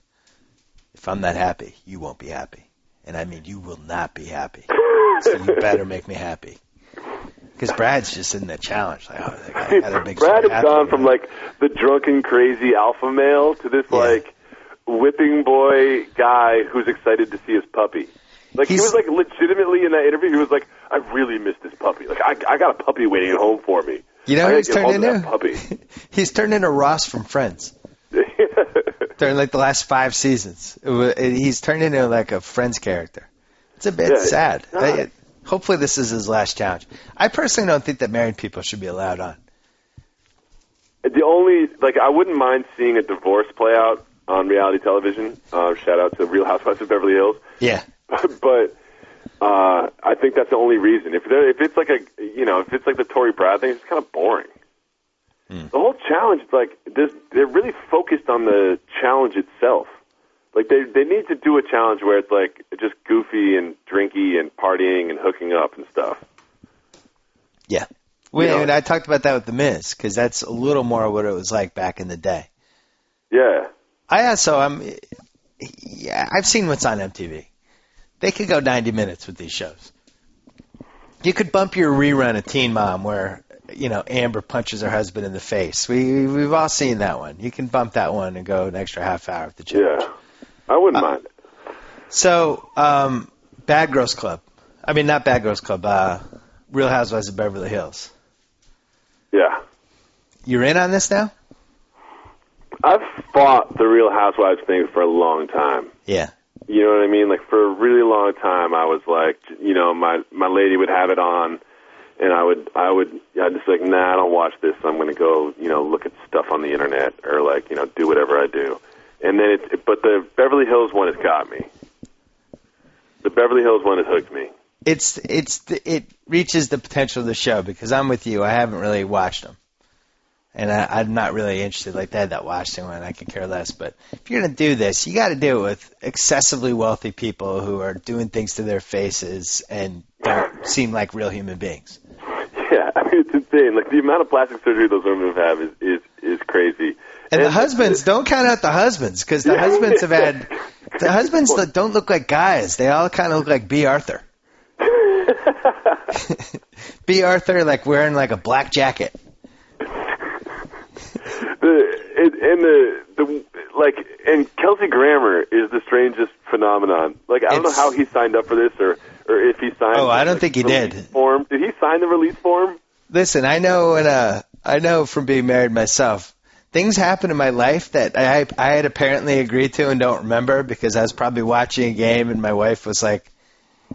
if I'm not happy, you won't be happy. And I mean, you will not be happy. So you better make me happy. Because Brad's just in that challenge. Like, oh, I got a big Brad story has gone happening. from like the drunken, crazy alpha male to this like whipping boy guy who's excited to see his puppy. Like he was like legitimately in that interview. He was like, I really miss this puppy. Like I got a puppy waiting at home for me. You know I who he's gotta get turned hold of that into? puppy. He's turned into Ross from Friends. During like the last 5 seasons, he's turned into like a Friends character. It's a bit sad. Hopefully, this is his last challenge. I personally don't think that married people should be allowed on. The only I wouldn't mind seeing a divorce play out on reality television. Shout out to Real Housewives of Beverly Hills. Yeah. But I think that's the only reason. If it's like if it's like the Tory Brad thing, it's kind of boring. The whole challenge, they're really focused on the challenge itself. Like they need to do a challenge where it's like just goofy and drinky and partying and hooking up and stuff. Yeah. And I talked about that with The Miz because that's a little more what it was like back in the day. Yeah. I've seen what's on MTV. They could go 90 minutes with these shows. You could bump your rerun of Teen Mom where, Amber punches her husband in the face. We've all seen that one. You can bump that one and go an extra half hour with the challenge. Yeah. I wouldn't mind it. So, Bad Girls Club. I mean, not Bad Girls Club. Real Housewives of Beverly Hills. Yeah. You're in on this now? I've fought the Real Housewives thing for a long time. Yeah. You know what I mean? Like for a really long time, I was like, my lady would have it on, and I'd just like, nah, I don't watch this. I'm going to go, look at stuff on the internet or do whatever I do. And then but the Beverly Hills one has got me. The Beverly Hills one has hooked me. It reaches the potential of the show because I'm with you. I haven't really watched them. And I'm not really interested. Like, they had that Washington one. I could care less. But if you're going to do this, you got to do it with excessively wealthy people who are doing things to their faces and don't seem like real human beings. Yeah, I mean, it's insane. Like, the amount of plastic surgery those women have is crazy. And the husbands, don't count out the husbands, because the husbands have had, the husbands that don't look like guys. They all kind of look like B. Arthur. B. Arthur, like wearing like a black jacket. And Kelsey Grammer is the strangest phenomenon. Like, I don't know how he signed up for this, or if he signed. Oh, I don't think he did. Form. Did he sign the release form? Listen, I know from being married myself, things happen in my life that I had apparently agreed to and don't remember, because I was probably watching a game and my wife was like,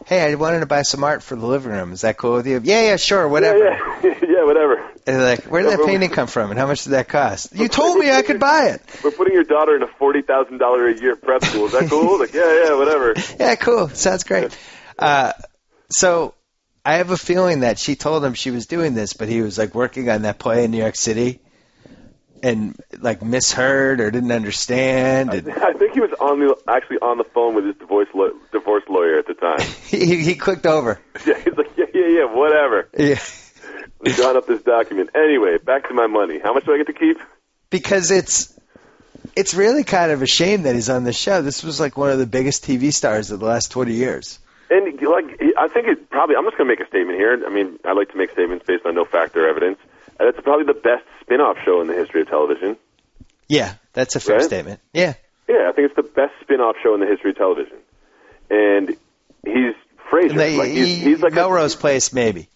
"Hey, I wanted to buy some art for the living room. Is that cool with you?" Yeah, sure, whatever. Yeah, whatever. And they're like, "Where did that painting come from, and how much did that cost?" You told me I could buy it. We're putting your daughter in a $40,000 a year prep school. Is that cool? Like, yeah, whatever. Yeah, cool. Sounds great. So I have a feeling that she told him she was doing this, but he was like working on that play in New York City and like misheard or didn't understand. I think he was actually on the phone with his divorce lawyer at the time. he clicked over. Yeah, he's like, yeah, whatever. Yeah. Let's draw up this document. Anyway, back to my money. How much do I get to keep? Because it's really kind of a shame that he's on the show. This was like one of the biggest TV stars of the last 20 years. And I think it probably, I'm just going to make a statement here. I mean, I like to make statements based on no fact or evidence. And it's probably the best spin-off show in the history of television. Yeah, that's a fair statement. Yeah. Yeah, I think it's the best spin-off show in the history of television. And he's Frasier. He's like Melrose Place, maybe.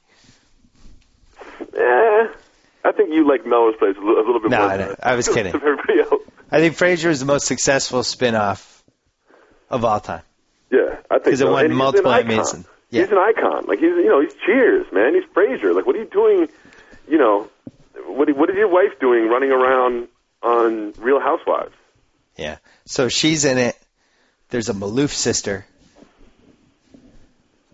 I think you like Melrose Place a little bit more. No, I was kidding. Everybody else. I think Frasier is the most successful spin-off of all time. Yeah, I think so. Because it won multiple Emmys. Yeah. He's an icon. Like, he's Cheers, man. He's Frasier. Like, what are you doing, what is your wife doing running around on Real Housewives? Yeah. So she's in it. There's a Maloof sister.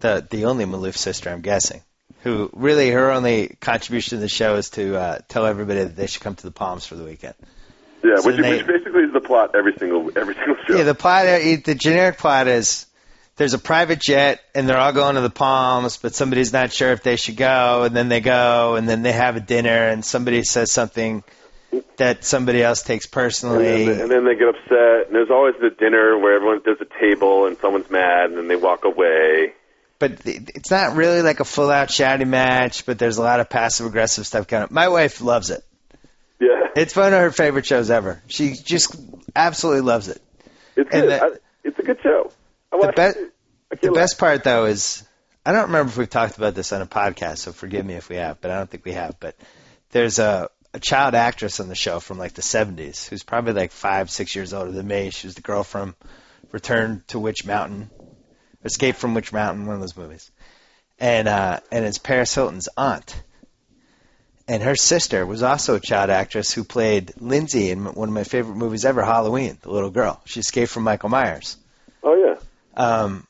The only Maloof sister, I'm guessing. Who really, her only contribution to the show is to tell everybody that they should come to the Palms for the weekend. Yeah, so which basically is the plot every single show. Yeah, the generic plot is there's a private jet and they're all going to the Palms, but somebody's not sure if they should go, and then they go, and then they have a dinner, and somebody says something that somebody else takes personally. And then they get upset, and there's always the dinner where there's a table and someone's mad, and then they walk away. But it's not really like a full-out shouting match, but there's a lot of passive-aggressive stuff going on. My wife loves it. Yeah. It's one of her favorite shows ever. She just absolutely loves it. It's good. It's a good show. The best part, though, is I don't remember if we've talked about this on a podcast, so forgive me if we have, but I don't think we have. But there's a child actress on the show from like the 70s who's probably like 5-6 years older than me. She was the girl from Return to Witch Mountain. Escape from Witch Mountain, one of those movies. And it's Paris Hilton's aunt. And her sister was also a child actress who played Lindsay in one of my favorite movies ever, Halloween, the little girl. She escaped from Michael Myers. Oh, yeah.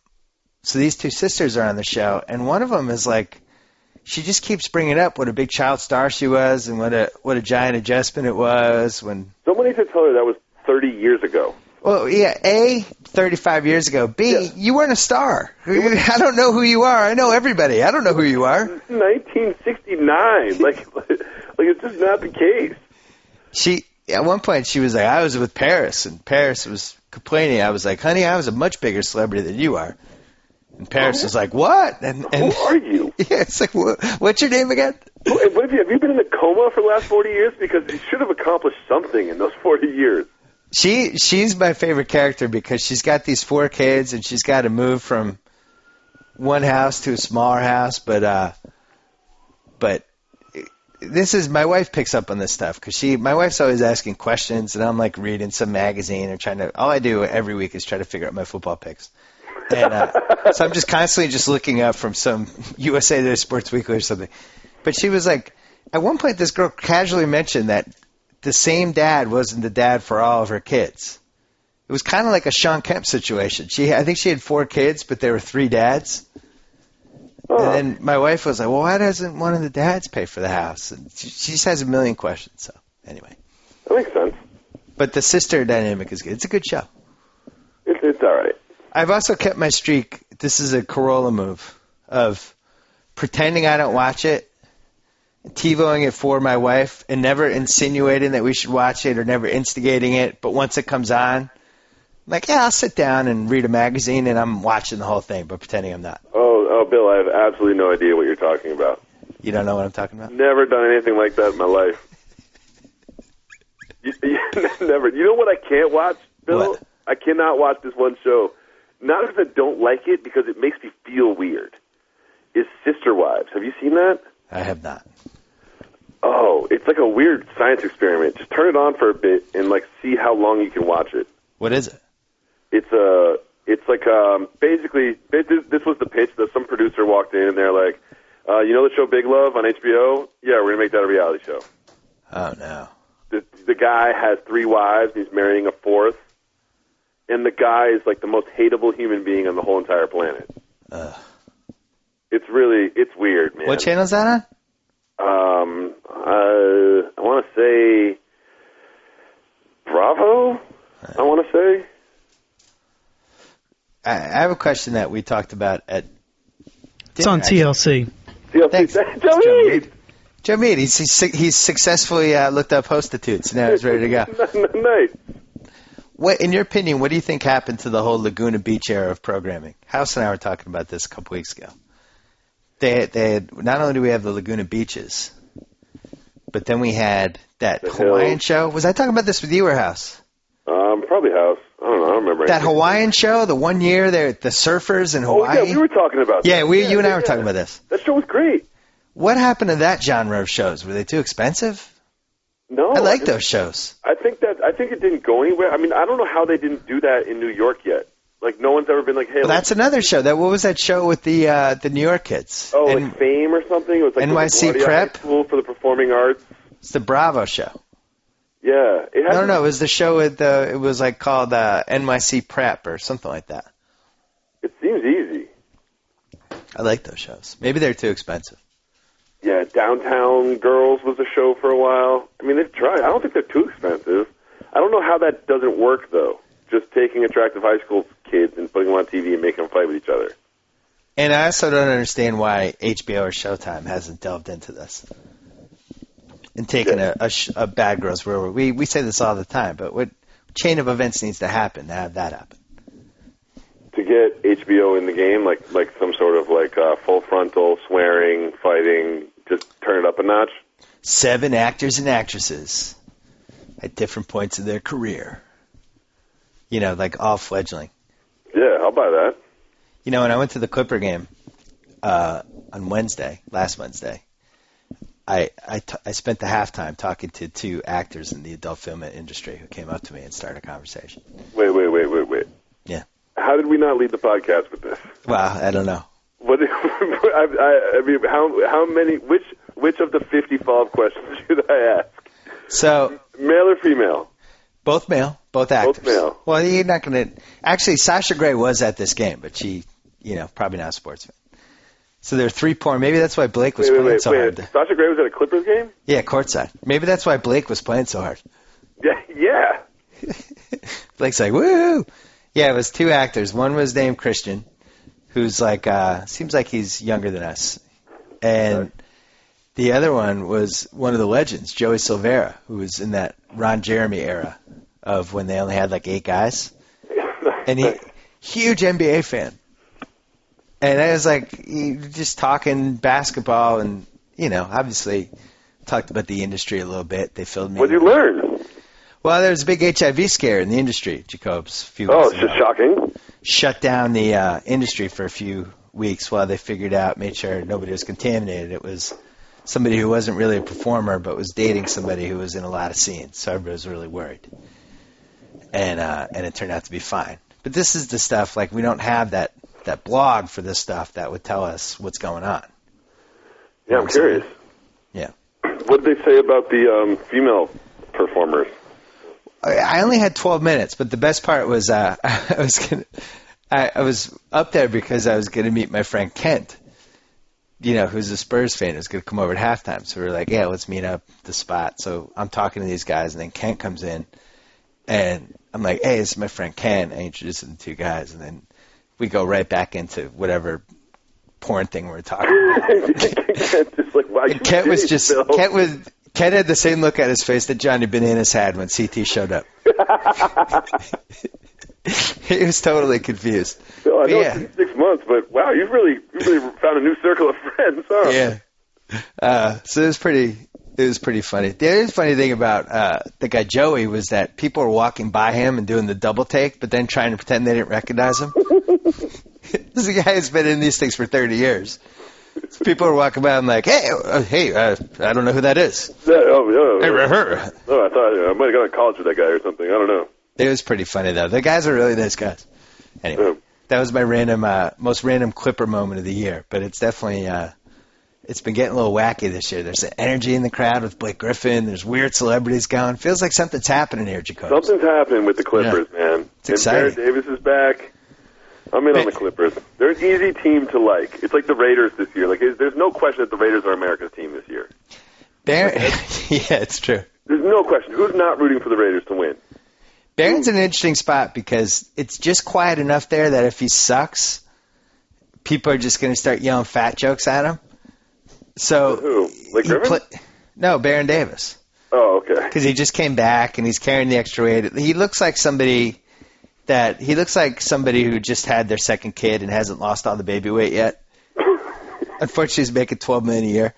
So these two sisters are on the show, and one of them is like, she just keeps bringing up what a big child star she was and what a giant adjustment it was. When someone needs to tell her that was 30 years ago. Well, yeah, A, 35 years ago. B, you weren't a star. I don't know who you are. I know everybody. I don't know who you are. 1969. Like it's just not the case. At one point, she was like, I was with Paris, and Paris was complaining. I was like, honey, I was a much bigger celebrity than you are. And Paris was like, what? And who are you? Yeah, it's like, what's your name again? Have you been in a coma for the last 40 years? Because you should have accomplished something in those 40 years. She's my favorite character because she's got these 4 kids and she's got to move from one house to a smaller house. But this is, my wife picks up on this stuff because my wife's always asking questions and I'm like reading some magazine or all I do every week is try to figure out my football picks. And so I'm just constantly just looking up from some USA Today Sports Weekly or something. But she was like, at one point this girl casually mentioned that the same dad wasn't the dad for all of her kids. It was kind of like a Sean Kemp situation. I think she had 4 kids, but there were 3 dads. Oh. And then my wife was like, well, why doesn't one of the dads pay for the house? And she just has a million questions. So anyway. That makes sense. But the sister dynamic is good. It's a good show. It's all right. I've also kept my streak. This is a Corolla move of pretending I don't watch it TiVoing it for my wife and never insinuating that we should watch it or never instigating it. But once it comes on, I'm like, yeah, I'll sit down and read a magazine, and I'm watching the whole thing, but pretending I'm not. Oh, Bill, I have absolutely no idea what you're talking about. You don't know what I'm talking about? Never done anything like that in my life. Never. You know what I can't watch, Bill? What? I cannot watch this one show. Not because I don't like it, because it makes me feel weird. Is Sister Wives. Have you seen that? I have not. Oh, it's like a weird science experiment. Just turn it on for a bit and like see how long you can watch it. What is it? It's like basically this was the pitch that some producer walked in and they're like, you know the show Big Love on HBO? Yeah, we're gonna make that a reality show. Oh no. The guy has 3 wives and he's marrying a 4th, and the guy is like the most hateable human being on the whole entire planet. It's weird, man. What channel is that on? I want to say Bravo. I want to say. I have a question that we talked about at It's on TLC. Thanks. Joe Mead. Joe Mead, he's successfully looked up hostitutes. Now he's ready to go. Nice. What, in your opinion, what do you think happened to the whole Laguna Beach era of programming? House and I were talking about this a couple weeks ago. They had, not only do we have the Laguna Beaches, but then we had that Hawaiian show. Was I talking about this with you or House? Probably House. I don't know. I don't remember That anything. Hawaiian show, the one year, the surfers in Hawaii. Oh, yeah, we were talking about that. Yeah, you and I were talking about this. That show was great. What happened to that genre of shows? Were they too expensive? No. I like those shows. I think it didn't go anywhere. I mean, I don't know how they didn't do that in New York yet. Like, no one's ever been like, hey. Well, that's another show. What was that show with the New York kids? Oh, like Fame or something? It was like NYC the Prep? High School for the Performing Arts. It's the Bravo show. Yeah. No. It was the show with it was like called NYC Prep or something like that. It seems easy. I like those shows. Maybe they're too expensive. Yeah, Downtown Girls was a show for a while. I mean, they've tried. I don't think they're too expensive. I don't know how that doesn't work, though. Just taking attractive high school kids and putting them on TV and making them fight with each other. And I also don't understand why HBO or Showtime hasn't delved into this and taken a Bad Girls where we say this all the time, but what chain of events needs to happen to have that happen? To get HBO in the game, like some sort of like full frontal swearing, fighting, just turn it up a notch. 7 actors and actresses at different points of their career. You know, like all fledgling. Yeah, I'll buy that. You know, when I went to the Clipper game on last Wednesday, I spent the halftime talking to 2 actors in the adult film industry who came up to me and started a conversation. Wait. Yeah. How did we not lead the podcast with this? Well, I don't know. What? I mean, how many? Which of the 50 follow-up questions should I ask? So, male or female? Both male, both actors. Both male. Well, you're not going to. Actually, Sasha Grey was at this game, but she, probably not a sports fan. So there are 3 porn. Maybe that's why Blake was playing so hard. Sasha Grey was at a Clippers game? Yeah, courtside. Maybe that's why Blake was playing so hard. Yeah. Blake's like, woo! Yeah, it was 2 actors. One was named Christian, who's like, seems like he's younger than us. And the other one was one of the legends, Joey Silvera, who was in that Ron Jeremy era of when they only had like 8 guys. And huge NBA fan. And I was like, just talking basketball and, obviously talked about the industry a little bit. They filled me. What did you learn? Well, there was a big HIV scare in the industry, Jacobs. A few weeks it's just shocking. Shut down the industry for a few weeks while they made sure nobody was contaminated. It was somebody who wasn't really a performer but was dating somebody who was in a lot of scenes, so everybody was really worried. And it turned out to be fine. But this is the stuff, like we don't have that blog for this stuff that would tell us what's going on. Yeah, I'm curious. Yeah. What did they say about the female performers? I only had 12 minutes, but the best part was I was up there because I was going to meet my friend Kent, who's a Spurs fan, who's going to come over at halftime. So we were like, yeah, let's meet up at the spot. So I'm talking to these guys, and then Kent comes in, and I'm like, hey, this is my friend Kent. I introduced him to 2 guys, and then we go right back into whatever porn thing we were talking about. Just like, wow, Kent had the same look on his face that Johnny Bananas had when CT showed up. He was totally confused. So I know it's 6 months, but wow, you've really found a new circle of friends, huh? Yeah. So it was pretty funny. The other funny thing about the guy Joey was that people were walking by him and doing the double take, but then trying to pretend they didn't recognize him. This is a guy who's been in these things for 30 years. So people are walking by and like, hey, I don't know who that is. Yeah, I thought I might have gone to college with that guy or something. I don't know. It was pretty funny, though. The guys are really nice guys. Anyway, that was my most random Clipper moment of the year. But it's definitely it's been getting a little wacky this year. There's energy in the crowd with Blake Griffin. There's weird celebrities going. Feels like something's happening here, Jacoby. Something's happening with the Clippers, man. It's exciting. Baron Davis is back. I'm in on the Clippers. They're an easy team to like. It's like the Raiders this year. Like, there's no question that the Raiders are America's team this year. Yeah, it's true. There's no question. Who's not rooting for the Raiders to win? Barron's in an interesting spot because it's just quiet enough there that if he sucks, people are just going to start yelling fat jokes at him. So who? Like Griffin? No, Baron Davis. Oh, okay. Because he just came back and he's carrying the extra weight. He looks like somebody who just had their second kid and hasn't lost all the baby weight yet. Unfortunately, he's making $12 million a year.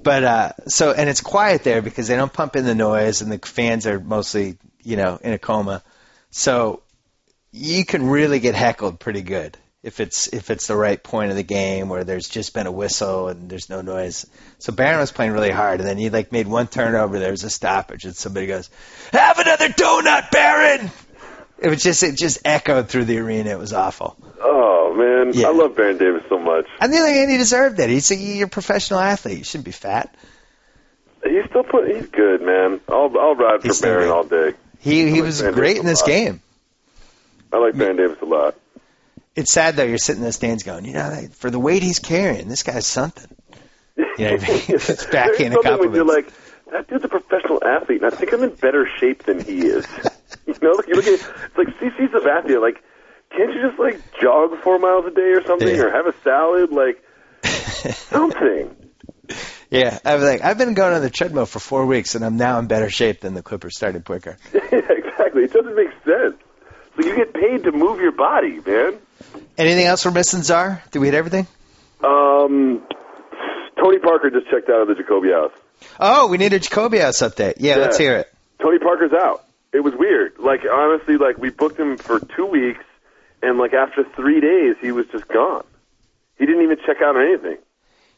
And it's quiet there because they don't pump in the noise and the fans are mostly, in a coma. So you can really get heckled pretty good if it's the right point of the game where there's just been a whistle and there's no noise. So Barron was playing really hard, and then he made one turnover. There was a stoppage, and somebody goes, "Have another donut, Barron!" It just echoed through the arena. It was awful. Oh man, yeah. I love Baron Davis so much. On the other hand, he deserved it. You're a professional athlete. You shouldn't be fat. He's good, man. I'll ride for Baron all day. He was great in this game. I like Baron Davis a lot. It's sad, though, you're sitting in the stands going, for the weight he's carrying, this guy's something. You know what I mean? It's backhanded compliments. When you're like, that dude's a professional athlete, and I think I'm in better shape than he is. You look at it's like CC's a athlete. Like, can't you just, jog 4 miles a day or something, or have a salad? Something. Yeah, I've been going on the treadmill for 4 weeks, and I'm now in better shape than the Clippers started quicker. Yeah, exactly. It doesn't make sense. So you get paid to move your body, man. Anything else we're missing, Czar? Did we hit everything? Tony Parker just checked out of the Jacoby house. Oh, we need a Jacoby house update. Yeah, let's hear it. Tony Parker's out. It was weird. Honestly, we booked him for 2 weeks, and, after 3 days, he was just gone. He didn't even check out or anything.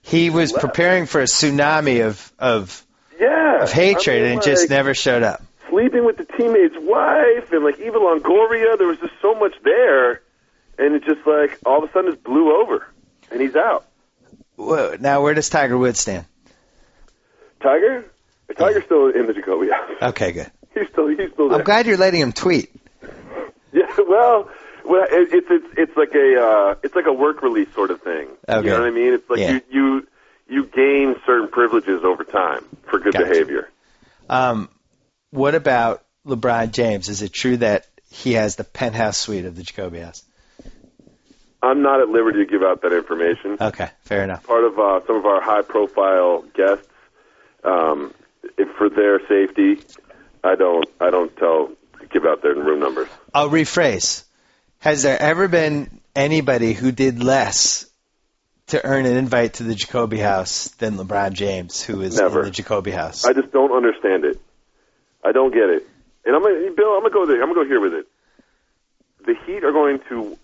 He was preparing for a tsunami of hatred, and just never showed up. Sleeping with the teammate's wife, and, Eva Longoria, there was just so much there, and it just, all of a sudden just blew over, and he's out. Whoa, now, where does Tiger Woods stand? Tiger's still in the Jacoby house. Okay, good. He's still there. I'm glad you're letting him tweet. Yeah, well, it's like a work release sort of thing. Okay. You know what I mean? It's like you gain certain privileges over time for good behavior. What about LeBron James? Is it true that he has the penthouse suite of the Jacoby house? I'm not at liberty to give out that information. Okay, fair enough. Part of some of our high-profile guests, for their safety, I don't give out their room numbers. I'll rephrase. Has there ever been anybody who did less to earn an invite to the Jacoby house than LeBron James, who is in the Jacoby house? I just don't understand it. I don't get it. And I'm gonna go there. I'm gonna go here with it. The Heat are going to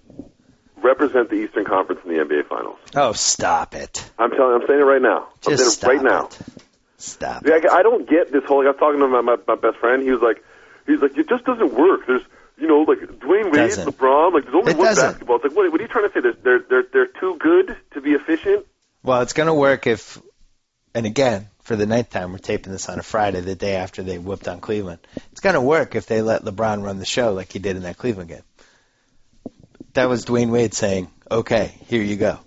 represent the Eastern Conference in the NBA Finals. Oh, stop it! I'm saying it right now. Just stop right now. Stop. I don't get this whole. I was talking to my best friend. He's like, it just doesn't work. There's, Dwayne Wade, LeBron. There's only one basketball. It's like, what are you trying to say? They're too good to be efficient. Well, it's going to work if, and again, for the 9th time, we're taping this on a Friday, the day after they whooped on Cleveland. It's going to work if they let LeBron run the show like he did in that Cleveland game. That was Dwayne Wade saying, okay, here you go.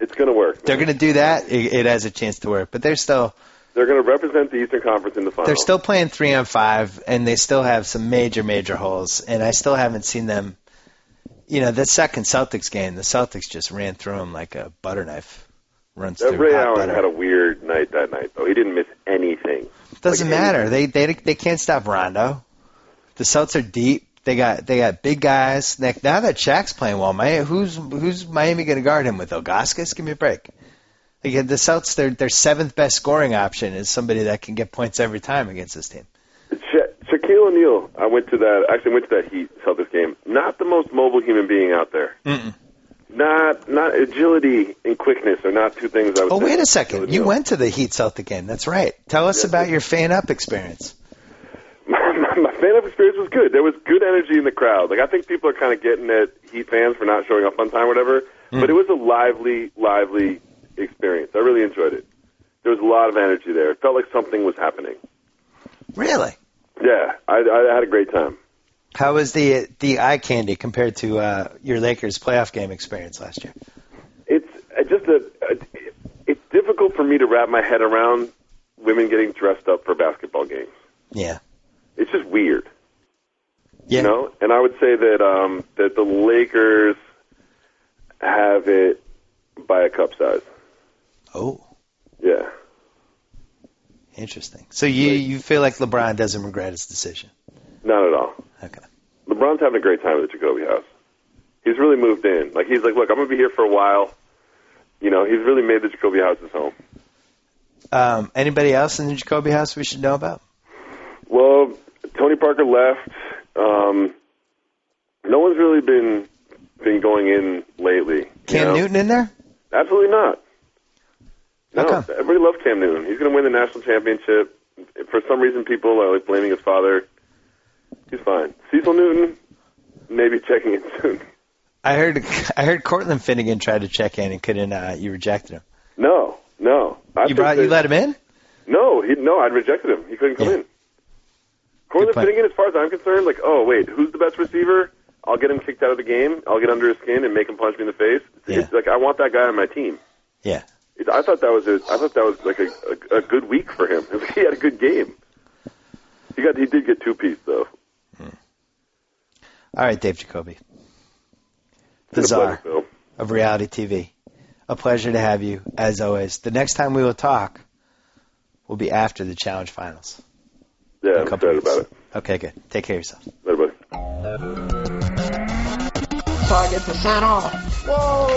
It's going to work. They're going to do that. It has a chance to work. But they're going to represent the Eastern Conference in the finals. They're still playing 3-on-5, and they still have some major, major holes. And I still haven't seen them The second Celtics game, the Celtics just ran through him like a butter knife. Runs That through Ray hot Allen butter. had a weird night that night, though. He didn't miss anything. Doesn't matter. They can't stop Rondo. The Celtics are deep. They got big guys. Now that Shaq's playing well, who's Miami going to guard him with? Ilgauskas? Give me a break. Again, the Celtics, their seventh best scoring option is somebody that can get points every time against this team. Shaquille O'Neal, I went to that Heat Celtics game. Not the most mobile human being out there. Mm-mm. Not agility and quickness are not two things I would say. Oh, wait a second. You went to the Heat Celtic game. That's right. Tell us about your fan-up experience. My fan-up experience was good. There was good energy in the crowd. Like, I think people are kind of getting at Heat fans for not showing up on time or whatever, but it was a lively experience. I really enjoyed it. There was a lot of energy there. It felt like something was happening. Really? Yeah, I had a great time. How was the eye candy compared to your Lakers playoff game experience last year? It's it's difficult for me to wrap my head around women getting dressed up for basketball games. Yeah. It's just weird. Yeah. And I would say that that the Lakers have it by a cup size. Oh. Yeah. Interesting. So you feel like LeBron doesn't regret his decision? Not at all. Okay. LeBron's having a great time at the Jacoby house. He's really moved in. Like, he's like, look, I'm going to be here for a while. He's really made the Jacoby house his home. Anybody else in the Jacoby house we should know about? Well, Tony Parker left. No one's really been going in lately. Cam Newton in there? Absolutely not. No, How come? everybody loves Cam Newton. He's going to win the national championship. For some reason, people are like blaming his father. He's fine. Cecil Newton, maybe checking in soon. I heard Cortland Finnegan tried to check in and couldn't. You rejected him. No. You let him in? No, I'd rejected him. He couldn't come in. Cortland Finnegan, as far as I'm concerned, like, oh wait, who's the best receiver? I'll get him kicked out of the game. I'll get under his skin and make him punch me in the face. Yeah. It's like I want that guy on my team. Yeah. I thought that was like a good week for him. He had a good game. He did get 2-piece though. All right, Dave Jacoby, the czar of reality TV. A pleasure to have you, as always. The next time we will talk will be after the Challenge Finals. Yeah, I'm excited about it. Okay, good. Take care of yourself. Everybody. So I get to sign off. Whoa!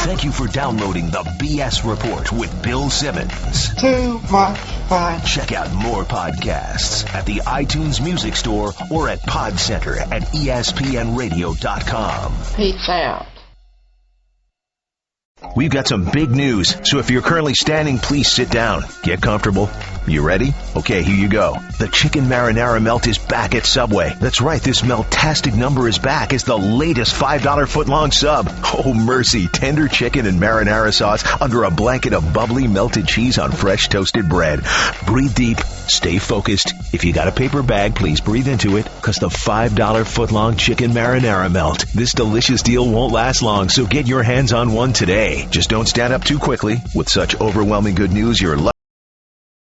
Thank you for downloading the BS Report with Bill Simmons. Too much fun. Check out more podcasts at the iTunes Music Store or at Podcenter at ESPNradio.com. Peace out. We've got some big news, so if you're currently standing, please sit down. Get comfortable. You ready? Okay, here you go. The Chicken Marinara Melt is back at Subway. That's right, this Meltastic number is back as the latest $5 footlong sub. Oh, mercy. Tender chicken and marinara sauce under a blanket of bubbly melted cheese on fresh toasted bread. Breathe deep. Stay focused. If you got a paper bag, please breathe into it, because the $5 footlong Chicken Marinara Melt. This delicious deal won't last long, so get your hands on one today. Just don't stand up too quickly. With such overwhelming good news, you're